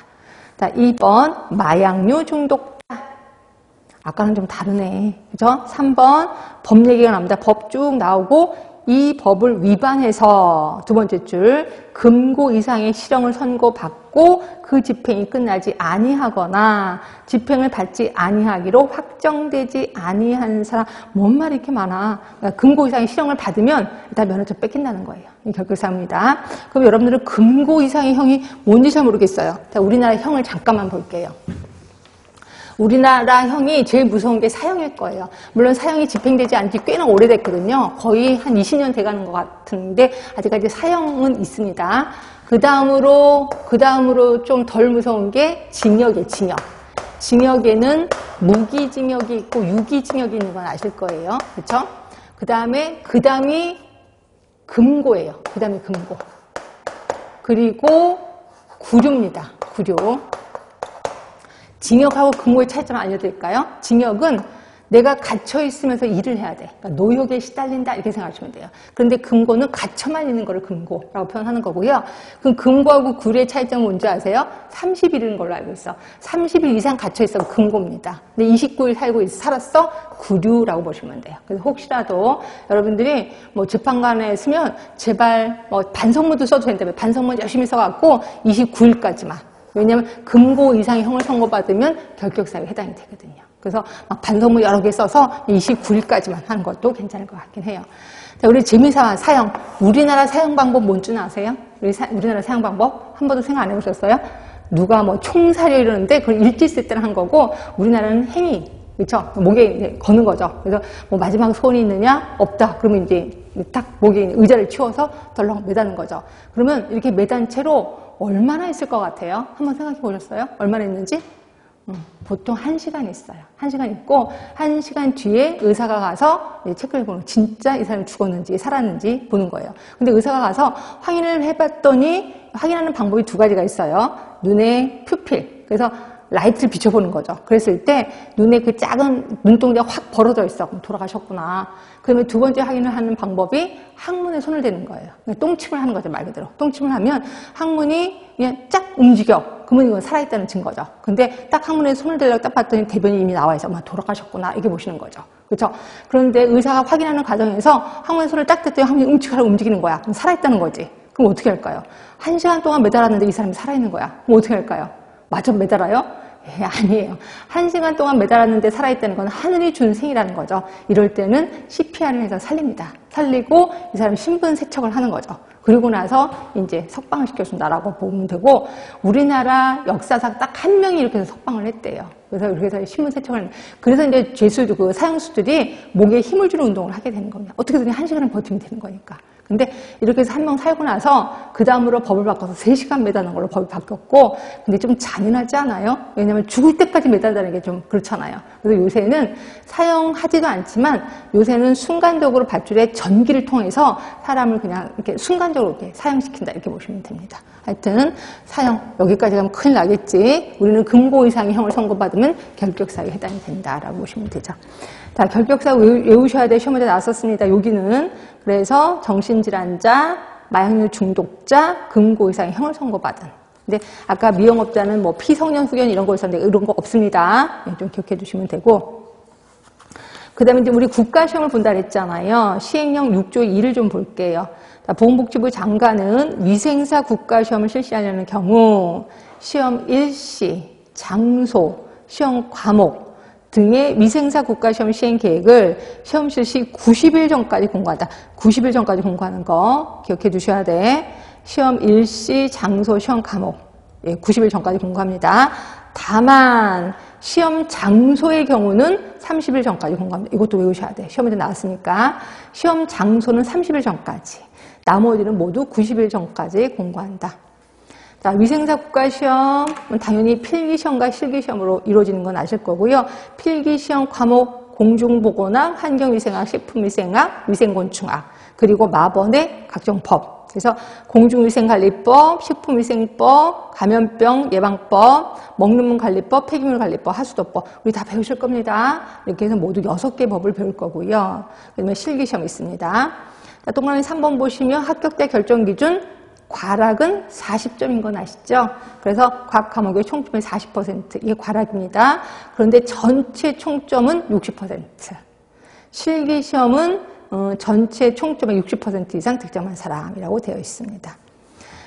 자, 2번 마약류 중독자. 아까는 좀 다르네. 그죠? 3번 법 얘기가 나옵니다. 법 쭉 나오고 이 법을 위반해서 두 번째 줄 금고 이상의 실형을 선고받고 그 집행이 끝나지 아니하거나 집행을 받지 아니하기로 확정되지 아니한 사람. 뭔 말이 이렇게 많아. 그러니까 금고 이상의 실형을 받으면 일단 면허증 뺏긴다는 거예요. 이 결격사유입니다. 그럼 여러분들은 금고 이상의 형이 뭔지 잘 모르겠어요. 자, 우리나라 형을 잠깐만 볼게요. 우리나라 형이 제일 무서운 게 사형일 거예요. 물론 사형이 집행되지 않은 지 꽤나 오래됐거든요. 거의 한 20년 돼가는 것 같은데 아직까지 사형은 있습니다. 그 다음으로 좀 덜 무서운 게 징역이에요. 징역에는 무기징역이 있고 유기징역이 있는 건 아실 거예요. 그렇죠? 그 다음이 금고예요. 그 다음에 금고. 그리고 구류입니다. 구류. 징역하고 금고의 차이점 알려드릴까요? 징역은 내가 갇혀있으면서 일을 해야 돼. 그러니까 노역에 시달린다 이렇게 생각하시면 돼요. 그런데 금고는 갇혀만 있는 거를 금고라고 표현하는 거고요. 그럼 금고하고 구류의 차이점은 뭔지 아세요? 30일인 걸로 알고 있어. 30일 이상 갇혀있어 금고입니다. 근데 29일 살았어? 구류라고 보시면 돼요. 그래서 혹시라도 여러분들이 뭐 재판관에 있으면 제발 뭐 반성문도 써도 된다며 반성문 열심히 써갖고 29일까지만. 왜냐하면 금고 이상의 형을 선고받으면 결격사유에 해당이 되거든요. 그래서 막 반성문 여러 개 써서 29일까지만 하는 것도 괜찮을 것 같긴 해요. 자, 우리 재미삼아 사형. 우리나라 사형 방법 뭔지 아세요? 우리나라 사형 방법 한 번도 생각 안 해보셨어요? 누가 뭐 총살이 이러는데 그걸 일찍 쓸 때는 한 거고 우리나라는 행위. 그렇죠? 목에 거는 거죠. 그래서 뭐 마지막 소원이 있느냐? 없다. 그러면 이제 딱 목에 의자를 치워서 덜렁 매다는 거죠. 그러면 이렇게 매단 채로 얼마나 있을 것 같아요? 한번 생각해 보셨어요? 얼마나 있는지? 보통 1시간 있어요. 1시간 있고 1시간 뒤에 의사가 가서 체크를 보는 진짜 이 사람이 죽었는지 살았는지 보는 거예요. 근데 의사가 가서 확인을 해봤더니 확인하는 방법이 두 가지가 있어요. 눈의 퓨필. 그래서 라이트를 비춰보는 거죠. 그랬을 때 눈에 그 작은 눈동자가 확 벌어져 있어. 그럼 돌아가셨구나. 그러면 두 번째 확인을 하는 방법이 항문에 손을 대는 거예요. 똥침을 하는 거죠, 말 그대로. 똥침을 하면 항문이 그냥 쫙 움직여. 그러면 이건 살아있다는 증거죠. 근데 딱 항문에 손을 대려고 딱 봤더니 대변이 이미 나와 있어. 돌아가셨구나. 이게 보시는 거죠. 그렇죠? 그런데 의사가 확인하는 과정에서 항문에 손을 딱 댔더니 항문이 움직하라고 움직이는 거야. 그럼 살아있다는 거지. 그럼 어떻게 할까요? 1시간 동안 매달았는데 이 사람이 살아있는 거야. 그럼 어떻게 할까요? 마저 매달아요? 예, 아니에요. 1시간 동안 매달았는데 살아있다는 건 하늘이 준 생이라는 거죠. 이럴 때는 CPR을 해서 살립니다. 살리고 이 사람 신분 세척을 하는 거죠. 그리고 나서 이제 석방을 시켜준다라고 보면 되고, 우리나라 역사상 딱 한 명이 이렇게 해서 석방을 했대요. 그래서 이렇게 해서 신분 세척을, 그래서 이제 죄수들, 그 사형수들이 목에 힘을 주는 운동을 하게 되는 겁니다. 어떻게든 1시간은 버티면 되는 거니까. 근데 이렇게 해서 한 명 살고 나서 그 다음으로 법을 바꿔서 3시간 매다는 걸로 법이 바뀌었고, 근데 좀 잔인하지 않아요? 왜냐면 죽을 때까지 매달다는 게 좀 그렇잖아요. 그래서 요새는 사형하지도 않지만 요새는 순간적으로 밧줄에 전기를 통해서 사람을 그냥 이렇게 순간적으로 이렇게 사형시킨다, 이렇게 보시면 됩니다. 하여튼 사형 여기까지 가면 큰일 나겠지. 우리는 금고 이상의 형을 선고받으면 결격사유에 해당이 된다라고 보시면 되죠. 자, 결격사 외우셔야 될 시험 문제 나왔었습니다. 여기는 그래서 정신질환자, 마약류 중독자, 금고 이상의 형을 선고받은. 근데 아까 미영업자는 뭐 피성년 후견 이런 거 있었는데 이런 거 없습니다. 좀 기억해 두시면 되고. 그 다음에 이제 우리 국가시험을 본다 그랬잖아요. 시행령 6조 2를 좀 볼게요. 보건복지부 장관은 위생사 국가시험을 실시하려는 경우 시험 일시, 장소, 시험 과목 등의 위생사 국가시험 시행 계획을 시험 실시 90일 전까지 공고한다. 90일 전까지 공고하는 거 기억해 두셔야 돼. 시험 일시, 장소, 시험 과목 90일 전까지 공고합니다. 다만 시험 장소의 경우는 30일 전까지 공고합니다. 이것도 외우셔야 돼. 시험에 나왔으니까. 시험 장소는 30일 전까지. 나머지는 모두 90일 전까지 공고한다. 자, 위생사 국가시험은 당연히 필기시험과 실기시험으로 이루어지는 건 아실 거고요. 필기시험 과목 공중보건학, 환경위생학, 식품위생학, 위생곤충학, 그리고 마번의 각종 법. 그래서 공중위생관리법, 식품위생법, 감염병 예방법, 먹는문관리법, 폐기물관리법, 하수도법 우리 다 배우실 겁니다. 이렇게 해서 모두 6개 법을 배울 거고요. 그다음에 실기시험 있습니다. 자, 동그라미 3번 보시면 합격자 결정기준 과락은 40점인 건 아시죠? 그래서 각 과목의 총점의 40% 이게 과락입니다. 그런데 전체 총점은 60%. 실기시험은 전체 총점의 60% 이상 득점한 사람이라고 되어 있습니다.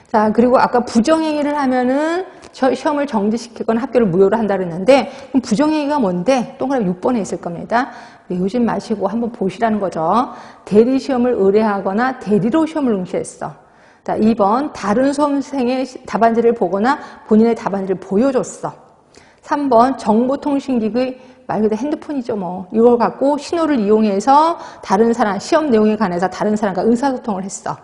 자, 그리고 아까 부정행위를 하면은 시험을 정지시키거나 학교를 무효로 한다 그랬는데, 그럼 부정행위가 뭔데? 동그라미 6번에 있을 겁니다. 외우진 마시고 한번 보시라는 거죠. 대리시험을 의뢰하거나 대리로 시험을 응시했어. 자, 2번 다른 수험생의 답안지를 보거나 본인의 답안지를 보여줬어. 3번 정보통신기기 말 그대로 핸드폰이죠 뭐. 이걸 갖고 신호를 이용해서 다른 사람, 시험 내용에 관해서 다른 사람과 의사소통을 했어.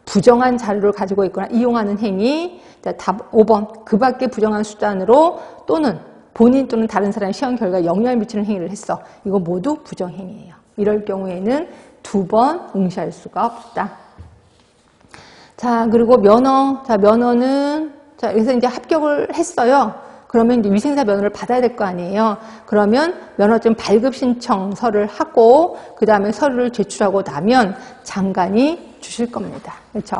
부정한 자료를 가지고 있거나 이용하는 행위. 자, 답 5번 그 밖에 부정한 수단으로 또는 본인 또는 다른 사람의 시험 결과에 영향을 미치는 행위를 했어. 이거 모두 부정행위예요. 이럴 경우에는 2번 응시할 수가 없다. 자, 그리고 면허. 자, 면허는 자, 그래서 이제 합격을 했어요. 그러면 이제 위생사 면허를 받아야 될 거 아니에요. 그러면 면허증 발급 신청서를 하고 그 다음에 서류를 제출하고 나면 장관이 주실 겁니다. 그렇죠?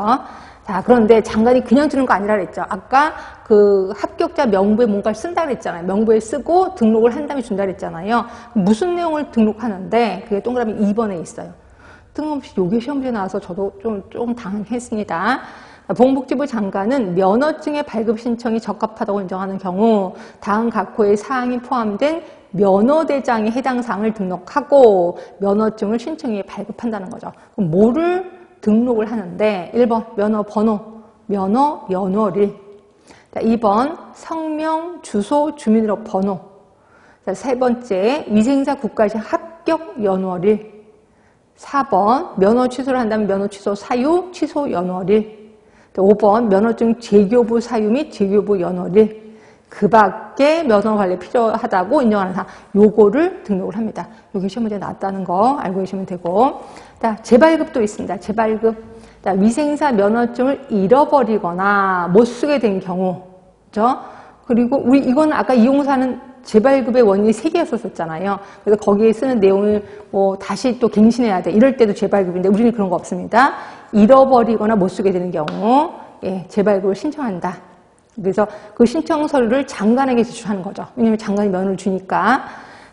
자, 그런데 장관이 그냥 주는 거 아니라 그랬죠. 아까 그 합격자 명부에 뭔가를 쓴다 그랬잖아요. 명부에 쓰고 등록을 한 다음에 준다 그랬잖아요. 무슨 내용을 등록하는데 그게 동그라미 2번에 있어요. 뜬금없이 요게 시험 문제 나와서 저도 좀 당황했습니다. 보건복지부 장관은 면허증의 발급 신청이 적합하다고 인정하는 경우 다음 각호의 사항이 포함된 면허대장에 해당 사항을 등록하고 면허증을 신청해 발급한다는 거죠. 그럼 뭐를 등록을 하는데 1번 면허번호, 면허 연월일. 자, 2번 성명, 주소, 주민등록 번호. 자, 3번째 위생사 국가시 합격 연월일. 4번 면허 취소를 한다면 면허 취소 사유, 취소 연월일. 5번 면허증 재교부 사유 및 재교부 연월일. 그 밖에 면허 관리 필요하다고 인정하는 사항, 요거를 등록을 합니다. 요게 시험 문제 나왔다는 거 알고 계시면 되고. 자, 재발급도 있습니다. 재발급. 자, 위생사 면허증을 잃어버리거나 못 쓰게 된 경우, 그죠? 그리고 이거는 아까 이용사는 재발급의 원인이 3개였었잖아요. 그래서 거기에 쓰는 내용을 뭐 다시 또 갱신해야 돼. 이럴 때도 재발급인데 우리는 그런 거 없습니다. 잃어버리거나 못 쓰게 되는 경우, 예, 재발급을 신청한다. 그래서 그 신청 서류를 장관에게 제출하는 거죠. 왜냐면 장관이 면허를 주니까.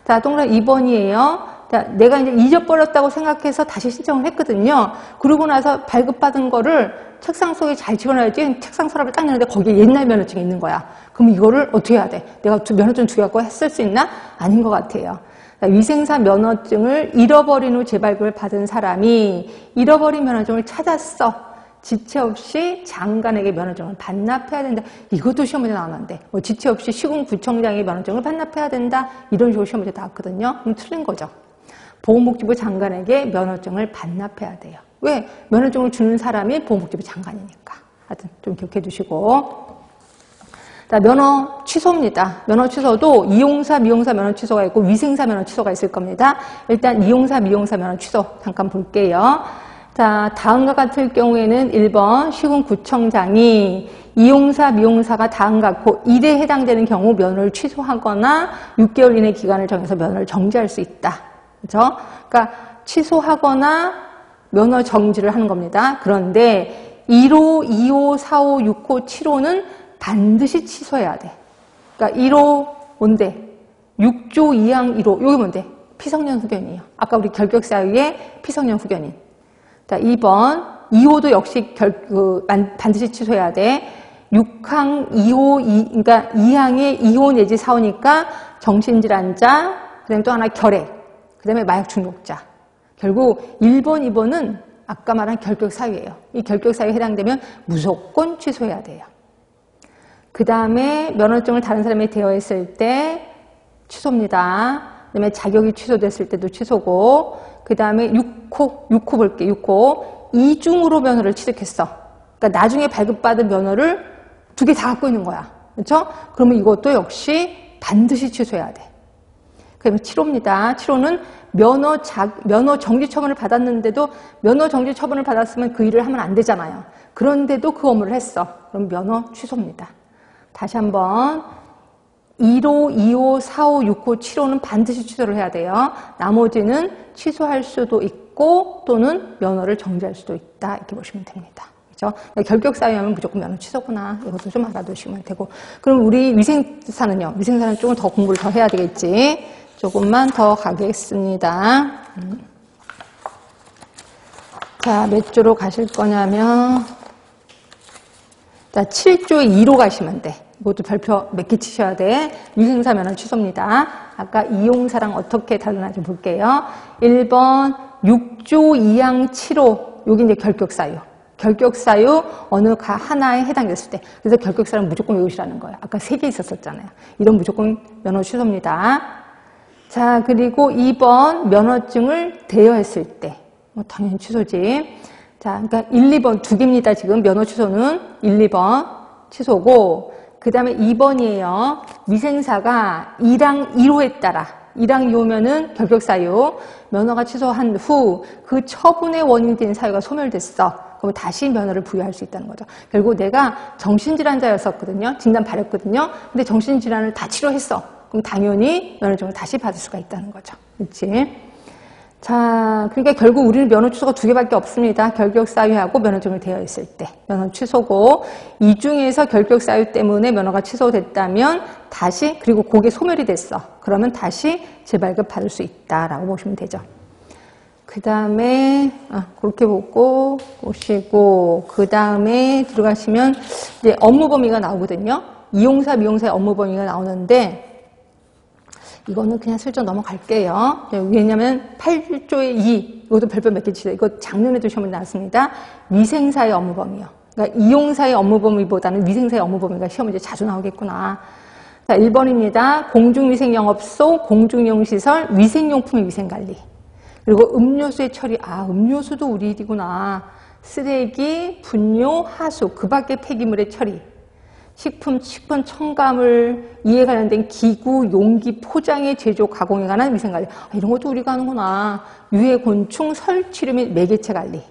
자, 동그라미 2번이에요. 자, 내가 이제 잊어버렸다고 생각해서 다시 신청을 했거든요. 그러고 나서 발급받은 거를 책상 속에 잘 집어넣어야지. 책상 서랍을 딱 내는데 거기에 옛날 면허증이 있는 거야. 그럼 이거를 어떻게 해야 돼? 내가 면허증 두 개 갖고 했을 수 있나? 아닌 것 같아요. 위생사 면허증을 잃어버린 후 재발급을 받은 사람이 잃어버린 면허증을 찾았어. 지체 없이 장관에게 면허증을 반납해야 된다. 이것도 시험 문제 나왔는데 뭐 지체 없이 시군구청장에게 면허증을 반납해야 된다. 이런 식으로 시험 문제 나왔거든요. 그럼 틀린 거죠. 보건복지부 장관에게 면허증을 반납해야 돼요. 왜? 면허증을 주는 사람이 보건복지부 장관이니까. 하여튼 좀 기억해 두시고. 자, 면허 취소입니다. 면허 취소도 이용사, 미용사 면허 취소가 있고 위생사 면허 취소가 있을 겁니다. 일단 이용사, 미용사 면허 취소 잠깐 볼게요. 자, 다음과 같을 경우에는 1번 시군구청장이 이용사, 미용사가 다음과 같고 일에 해당되는 경우 면허를 취소하거나 6개월 이내 기간을 정해서 면허를 정지할 수 있다. 그렇죠? 그러니까 취소하거나 면허 정지를 하는 겁니다. 그런데 1호, 2호, 4호, 6호, 7호는 반드시 취소해야 돼. 그러니까 1호 뭔데? 6조 2항 1호. 여기 뭔데? 피성년 후견이에요. 아까 우리 결격사유의 피성년 후견인. 자, 2번 2호도 역시 반드시 취소해야 돼. 6항 2호, 그러니까 2항에 2호 내지 4호니까 정신질환자, 그다음에 또 하나 결핵, 그다음에 마약 중독자. 결국 1번, 2번은 아까 말한 결격사유예요. 이 결격사유에 해당되면 무조건 취소해야 돼요. 그 다음에 면허증을 다른 사람이 대여했을 때 취소입니다. 그 다음에 자격이 취소됐을 때도 취소고, 그 다음에 6호 볼게요. 6호. 이중으로 면허를 취득했어. 그러니까 나중에 발급받은 면허를 2개 다 갖고 있는 거야. 그렇죠? 그러면 이것도 역시 반드시 취소해야 돼. 그 다음에 7호입니다. 7호는 면허 정지 처분을 받았는데도 면허 정지 처분을 받았으면 그 일을 하면 안 되잖아요. 그런데도 그 업무를 했어. 그럼 면허 취소입니다. 다시 한번 1호, 2호, 4호, 6호, 7호는 반드시 취소를 해야 돼요. 나머지는 취소할 수도 있고 또는 면허를 정지할 수도 있다. 이렇게 보시면 됩니다. 그렇죠? 결격사유하면 무조건 면허 취소구나. 이것도 좀 알아두시면 되고. 그럼 우리 위생사는요? 위생사는 조금 더 공부를 더 해야 되겠지. 조금만 더 가겠습니다. 자, 몇 조로 가실 거냐면 자, 7조에 2로 가시면 돼. 이것도 별표 몇 개 치셔야 돼. 위생사 면허 취소입니다. 아까 이용사랑 어떻게 다르나 좀 볼게요. 1번 6조 2항 7호. 여기 이제 결격사유. 결격사유 어느 하나에 해당됐을 때. 그래서 결격사유는 무조건 외우시라는 거예요. 아까 3개 있었잖아요. 이런 무조건 면허 취소입니다. 자, 그리고 2번 면허증을 대여했을 때. 뭐 당연히 취소지. 자, 그러니까 1, 2번 2개입니다. 지금 면허 취소는 1, 2번 취소고, 그 다음에 2번이에요. 위생사가 1항 1호에 따라 1항 2호면은 결격사유, 면허가 취소한 후 그 처분의 원인이 된 사유가 소멸됐어. 그럼 다시 면허를 부여할 수 있다는 거죠. 결국 내가 정신질환자였었거든요. 진단 받았거든요. 근데 정신질환을 다 치료했어. 그럼 당연히 면허증을 다시 받을 수가 있다는 거죠. 그렇지? 자, 그러니까 결국 우리는 면허 취소가 2개밖에 없습니다. 결격사유하고 면허증을 대여했을 때 면허 취소고, 이 중에서 결격사유 때문에 면허가 취소됐다면 다시, 그리고 그게 소멸이 됐어. 그러면 다시 재발급 받을 수 있다라고 보시면 되죠. 그 다음에 그렇게 보시고 그 다음에 들어가시면 이제 업무 범위가 나오거든요. 이용사, 미용사의 업무 범위가 나오는데 이거는 그냥 슬쩍 넘어갈게요. 왜냐면 8조의 2, 이것도 별표 몇 개 치세요. 이거 작년에도 시험이 나왔습니다. 위생사의 업무 범위요. 그러니까 이용사의 업무 범위보다는 위생사의 업무 범위가 시험 문제 자주 나오겠구나. 자, 1번입니다. 공중위생영업소, 공중이용시설, 위생용품의 위생관리. 그리고 음료수의 처리. 음료수도 우리 일이구나. 쓰레기, 분뇨, 하수, 그 밖의 폐기물의 처리. 식품 첨가물, 이에 관련된 기구, 용기, 포장의 제조, 가공에 관한 위생관리. 이런 것도 우리가 하는구나. 유해, 곤충, 설치류 및 매개체 관리.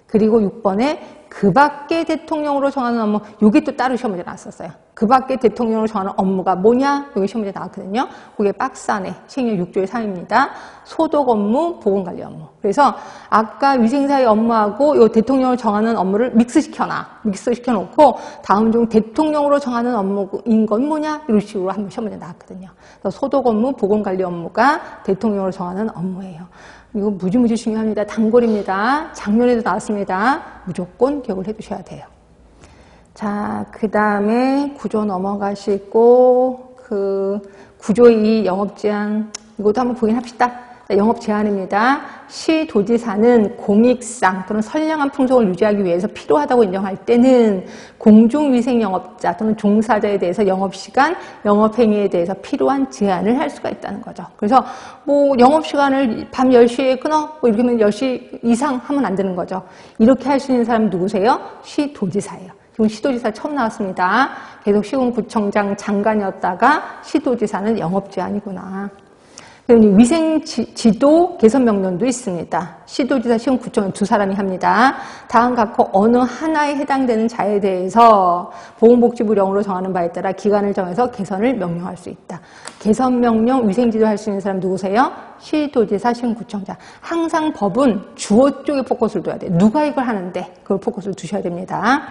그리고 6번에 그 밖의 대통령으로 정하는 업무. 이게 또 따로 시험 문제 나왔었어요. 그 밖에 대통령으로 정하는 업무가 뭐냐? 여기 시험 문제 나왔거든요. 그게 박스 안에 시행령 6조의 3입니다. 소독 업무, 보건관리 업무. 그래서 아까 위생사의 업무하고 요 대통령으로 정하는 업무를 믹스시켜 놓고 다음 중 대통령으로 정하는 업무인 건 뭐냐? 이런 식으로 한번 시험 문제 나왔거든요. 그래서 소독 업무, 보건관리 업무가 대통령으로 정하는 업무예요. 이거 무지무지 중요합니다. 단골입니다. 작년에도 나왔습니다. 무조건 기억을 해두셔야 돼요. 자, 그 다음에 구조 넘어가시고, 구조 2 영업제한, 이것도 한번 보긴 합시다. 자, 영업제한입니다. 시도지사는 공익상 또는 선량한 풍속을 유지하기 위해서 필요하다고 인정할 때는 공중위생영업자 또는 종사자에 대해서 영업시간, 영업행위에 대해서 필요한 제한을 할 수가 있다는 거죠. 그래서 뭐 영업시간을 밤 10시에 끊어? 뭐 이렇게 하면 10시 이상 하면 안 되는 거죠. 이렇게 할 수 있는 사람은 누구세요? 시도지사예요. 지금 시도지사 처음 나왔습니다. 계속 시군구청장 장관이었다가 시도지사는 영업제한이구나. 그리고 위생지도 개선명령도 있습니다. 시도지사, 시군구청장 두 사람이 합니다. 다음 각호 어느 하나에 해당되는 자에 대해서 보건복지부령으로 정하는 바에 따라 기간을 정해서 개선을 명령할 수 있다. 개선명령, 위생지도 할 수 있는 사람 누구세요? 시도지사, 시군구청장. 항상 법은 주어 쪽에 포커스를 둬야 돼요. 누가 이걸 하는데 그걸 포커스를 두셔야 됩니다.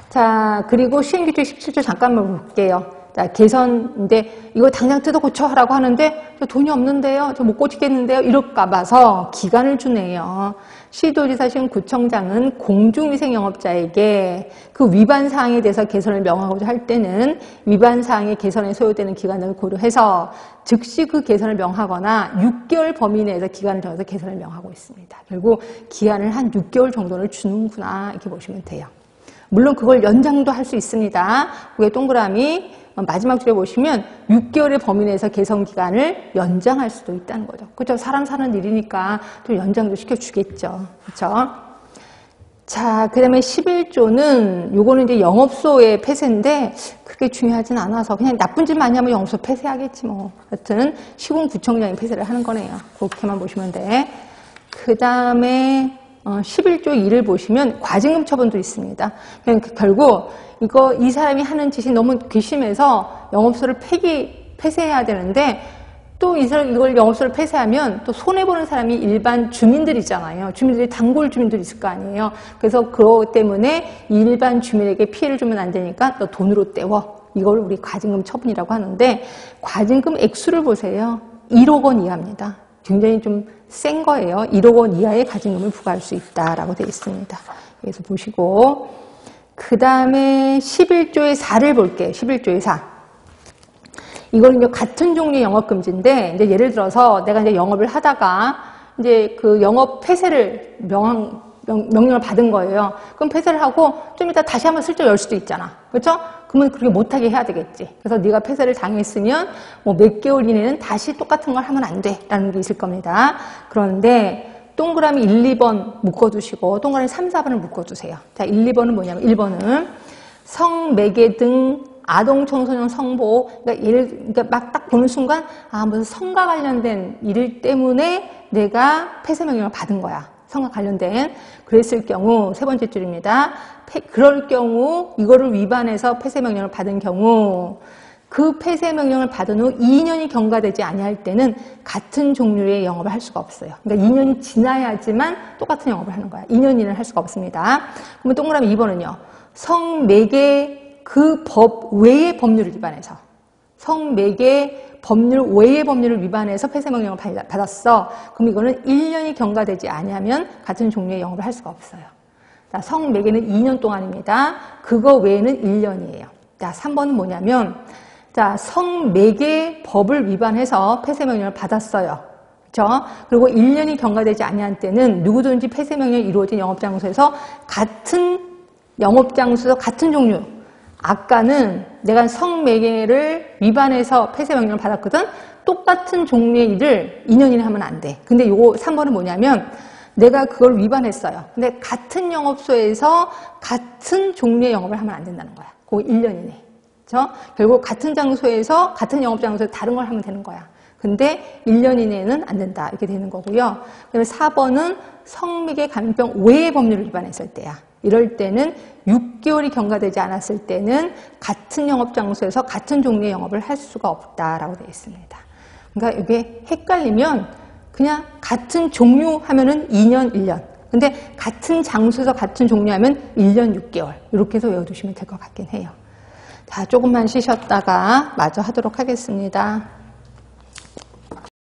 자, 그리고 시행규칙 17조 잠깐만 볼게요. 자, 개선인데 이거 당장 뜯어 고쳐 하라고 하는데 저 돈이 없는데요. 저 못 고치겠는데요. 이럴까 봐서 기간을 주네요. 시도지사, 시군구청장은 공중위생영업자에게 그 위반사항에 대해서 개선을 명하고자 할 때는 위반사항의 개선에 소요되는 기간 등을 고려해서 즉시 그 개선을 명하거나 6개월 범위 내에서 기간을 정해서 개선을 명하고 있습니다. 결국 기한을 한 6개월 정도를 주는구나 이렇게 보시면 돼요. 물론 그걸 연장도 할 수 있습니다. 그게 동그라미 마지막 줄에 보시면 6개월의 범위 내에서 개선 기간을 연장할 수도 있다는 거죠. 그렇죠? 사람 사는 일이니까 좀 연장도 시켜주겠죠. 그렇죠? 자, 그 다음에 11조는 요거는 이제 영업소의 폐쇄인데 그렇게 중요하진 않아서 그냥 나쁜 짓 많이 하면 영업소 폐쇄하겠지 뭐. 하여튼 시군구청장이 폐쇄를 하는 거네요. 그렇게만 보시면 돼. 그 다음에 11조 2를 보시면 과징금 처분도 있습니다. 그러니까 결국 이 사람이 하는 짓이 너무 괘씸해서 영업소를 폐쇄해야 되는데 또 이걸 영업소를 폐쇄하면 또 손해보는 사람이 일반 주민들이잖아요. 주민들이 단골 주민들이 있을 거 아니에요. 그래서 그것 때문에 일반 주민에게 피해를 주면 안 되니까 또 돈으로 때워. 이걸 우리 과징금 처분이라고 하는데 과징금 액수를 보세요. 1억 원 이하입니다. 굉장히 좀 센 거예요. 1억 원 이하의 과징금을 부과할 수 있다라고 되어 있습니다. 그래서 보시고 그 다음에 11조의 4를 볼게요. 11조의 4. 이거는 이제 같은 종류의 영업금지인데 이제 예를 들어서 내가 이제 영업을 하다가 이제 그 영업 폐쇄를 명령을 받은 거예요. 그럼 폐쇄를 하고 좀 이따 다시 한번 슬쩍 열 수도 있잖아. 그렇죠? 그러면 그렇게 못하게 해야 되겠지. 그래서 네가 폐쇄를 당했으면 뭐 몇 개월 이내는 다시 똑같은 걸 하면 안 돼 라는 게 있을 겁니다. 그런데 동그라미 1, 2번 묶어두시고 동그라미 3, 4번을 묶어두세요. 자, 1, 2번은 뭐냐면 1번은 성매개 등 아동 청소년 성보, 그러니까 막 딱 보는 순간 무슨 성과 관련된 일 때문에 내가 폐쇄 명령을 받은 거야. 성과 관련된. 그랬을 경우 세 번째 줄입니다. 그럴 경우 이거를 위반해서 폐쇄 명령을 받은 경우 그 폐쇄 명령을 받은 후 2년이 경과되지 아니할 때는 같은 종류의 영업을 할 수가 없어요. 그러니까 2년이 지나야지만 똑같은 영업을 하는 거야. 2년 이내는 할 수가 없습니다. 그러면 동그라미 2번은요. 성매개 그 법 외의 법률을 위반해서 성매개 법률 외의 법률을 위반해서 폐쇄 명령을 받았어. 그럼 이거는 1년이 경과되지 않으면 같은 종류의 영업을 할 수가 없어요. 자, 성매개는 2년 동안입니다. 그거 외에는 1년이에요. 자, 3번은 뭐냐면 자, 성매개 법을 위반해서 폐쇄 명령을 받았어요. 그렇죠? 그리고 1년이 경과되지 아니한 때는 누구든지 폐쇄 명령이 이루어진 영업장소에서 같은 영업장소에서 같은 종류 아까는 내가 성매개를 위반해서 폐쇄 명령을 받았거든. 똑같은 종류의 일을 2년 이내 하면 안 돼. 근데 요거 3번은 뭐냐면 내가 그걸 위반했어요. 근데 같은 영업소에서 같은 종류의 영업을 하면 안 된다는 거야. 그거 1년 이내. 그렇죠? 결국 같은 장소에서 같은 영업장소에서 다른 걸 하면 되는 거야. 근데 1년 이내에는 안 된다. 이렇게 되는 거고요. 그다음에 4번은 성미계 감염병 외의 법률을 위반했을 때야. 이럴 때는 6개월이 경과되지 않았을 때는 같은 영업장소에서 같은 종류의 영업을 할 수가 없다라고 되어 있습니다. 그러니까 이게 헷갈리면 그냥 같은 종류 하면은 2년, 1년. 근데 같은 장소에서 같은 종류 하면 1년 6개월. 이렇게 해서 외워두시면 될 것 같긴 해요. 자, 조금만 쉬셨다가 마저 하도록 하겠습니다.